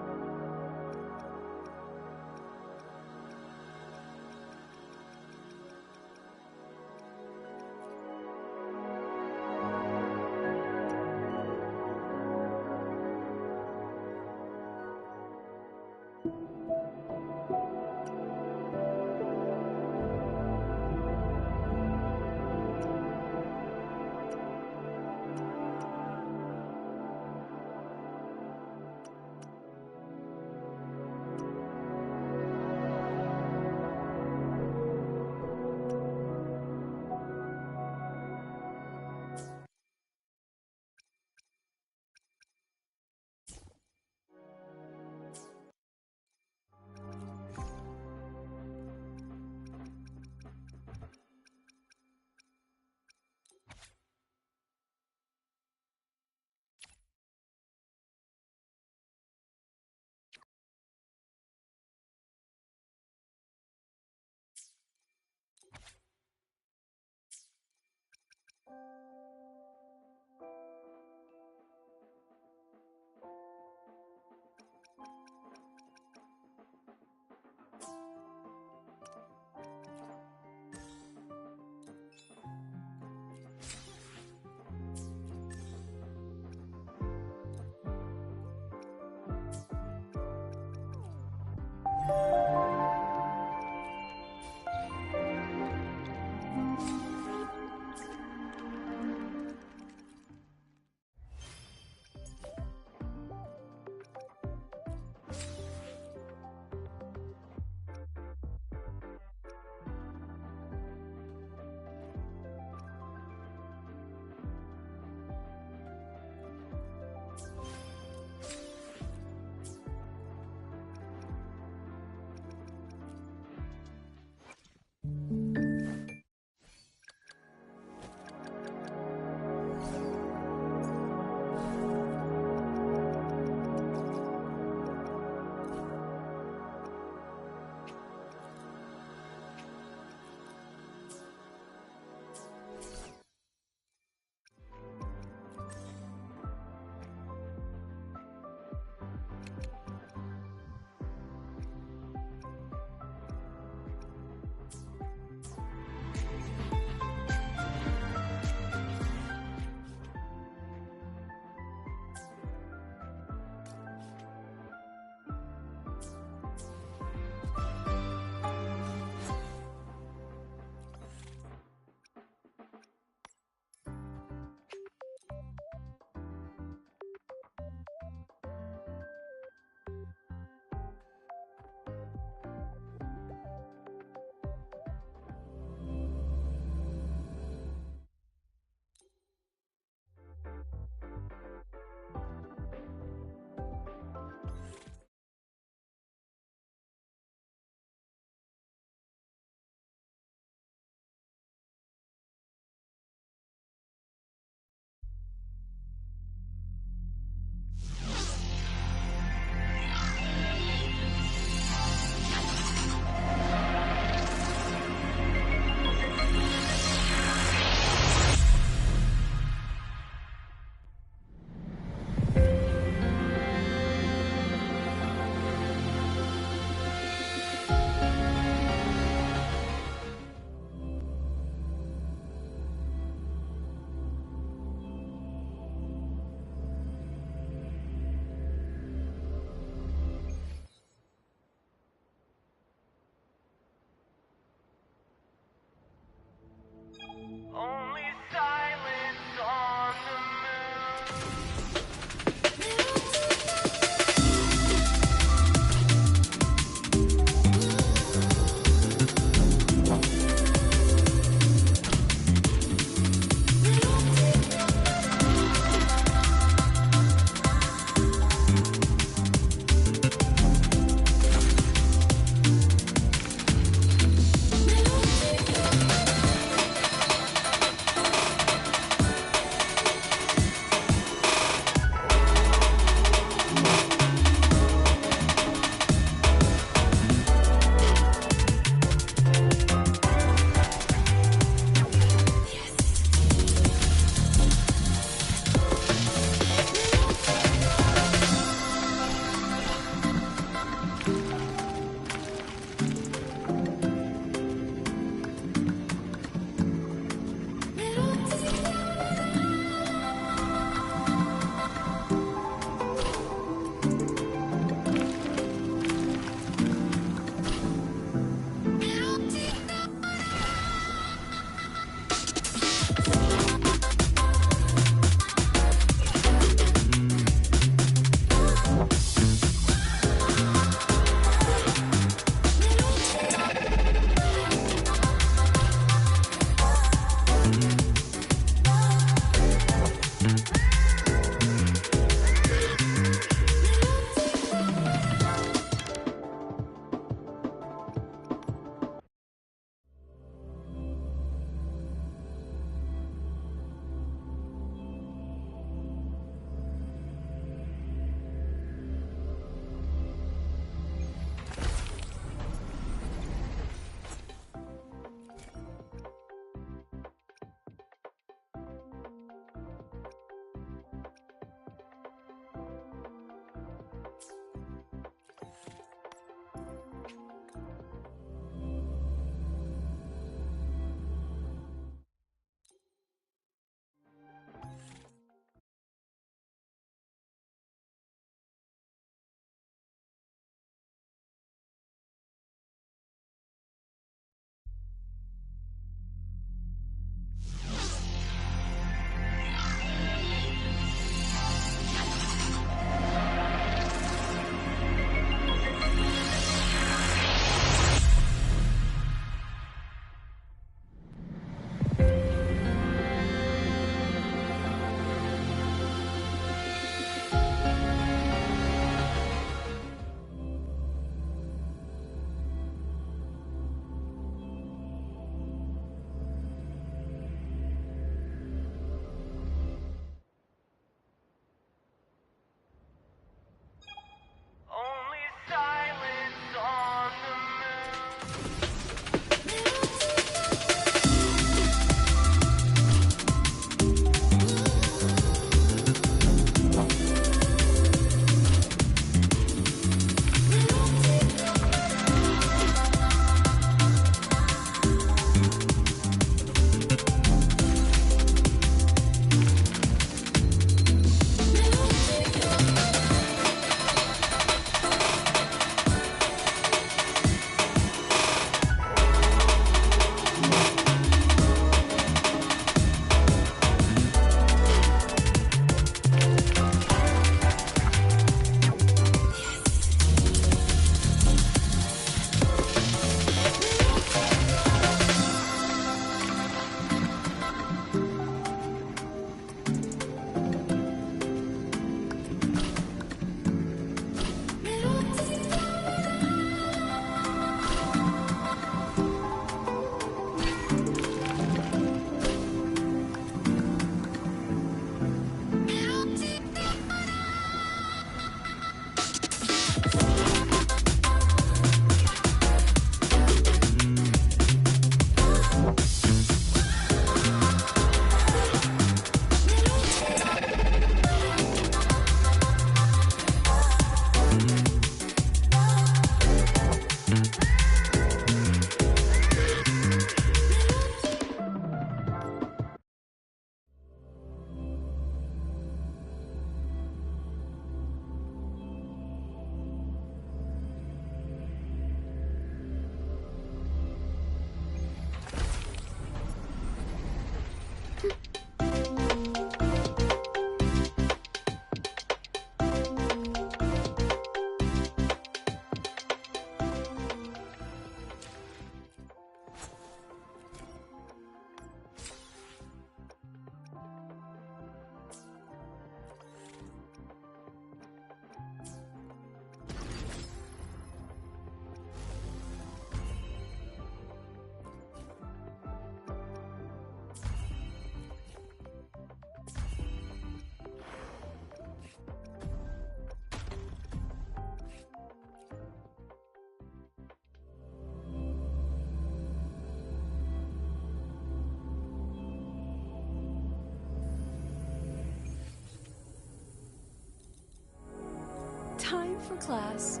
Time for class.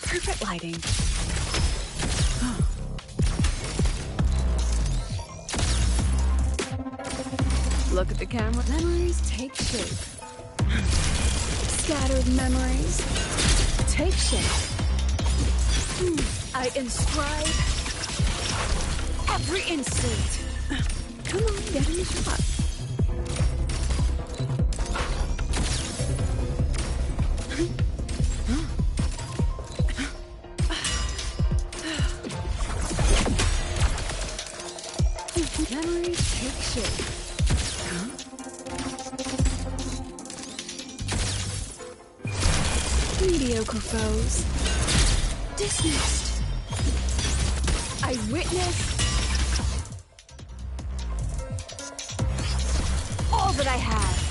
Perfect lighting. Look at the camera. Memories take shape. Scattered memories take shape. I inscribe every instant. Come on, get in the shot. Memories take shape. Mediocre foes. Dismissed. I witnessed all that I have.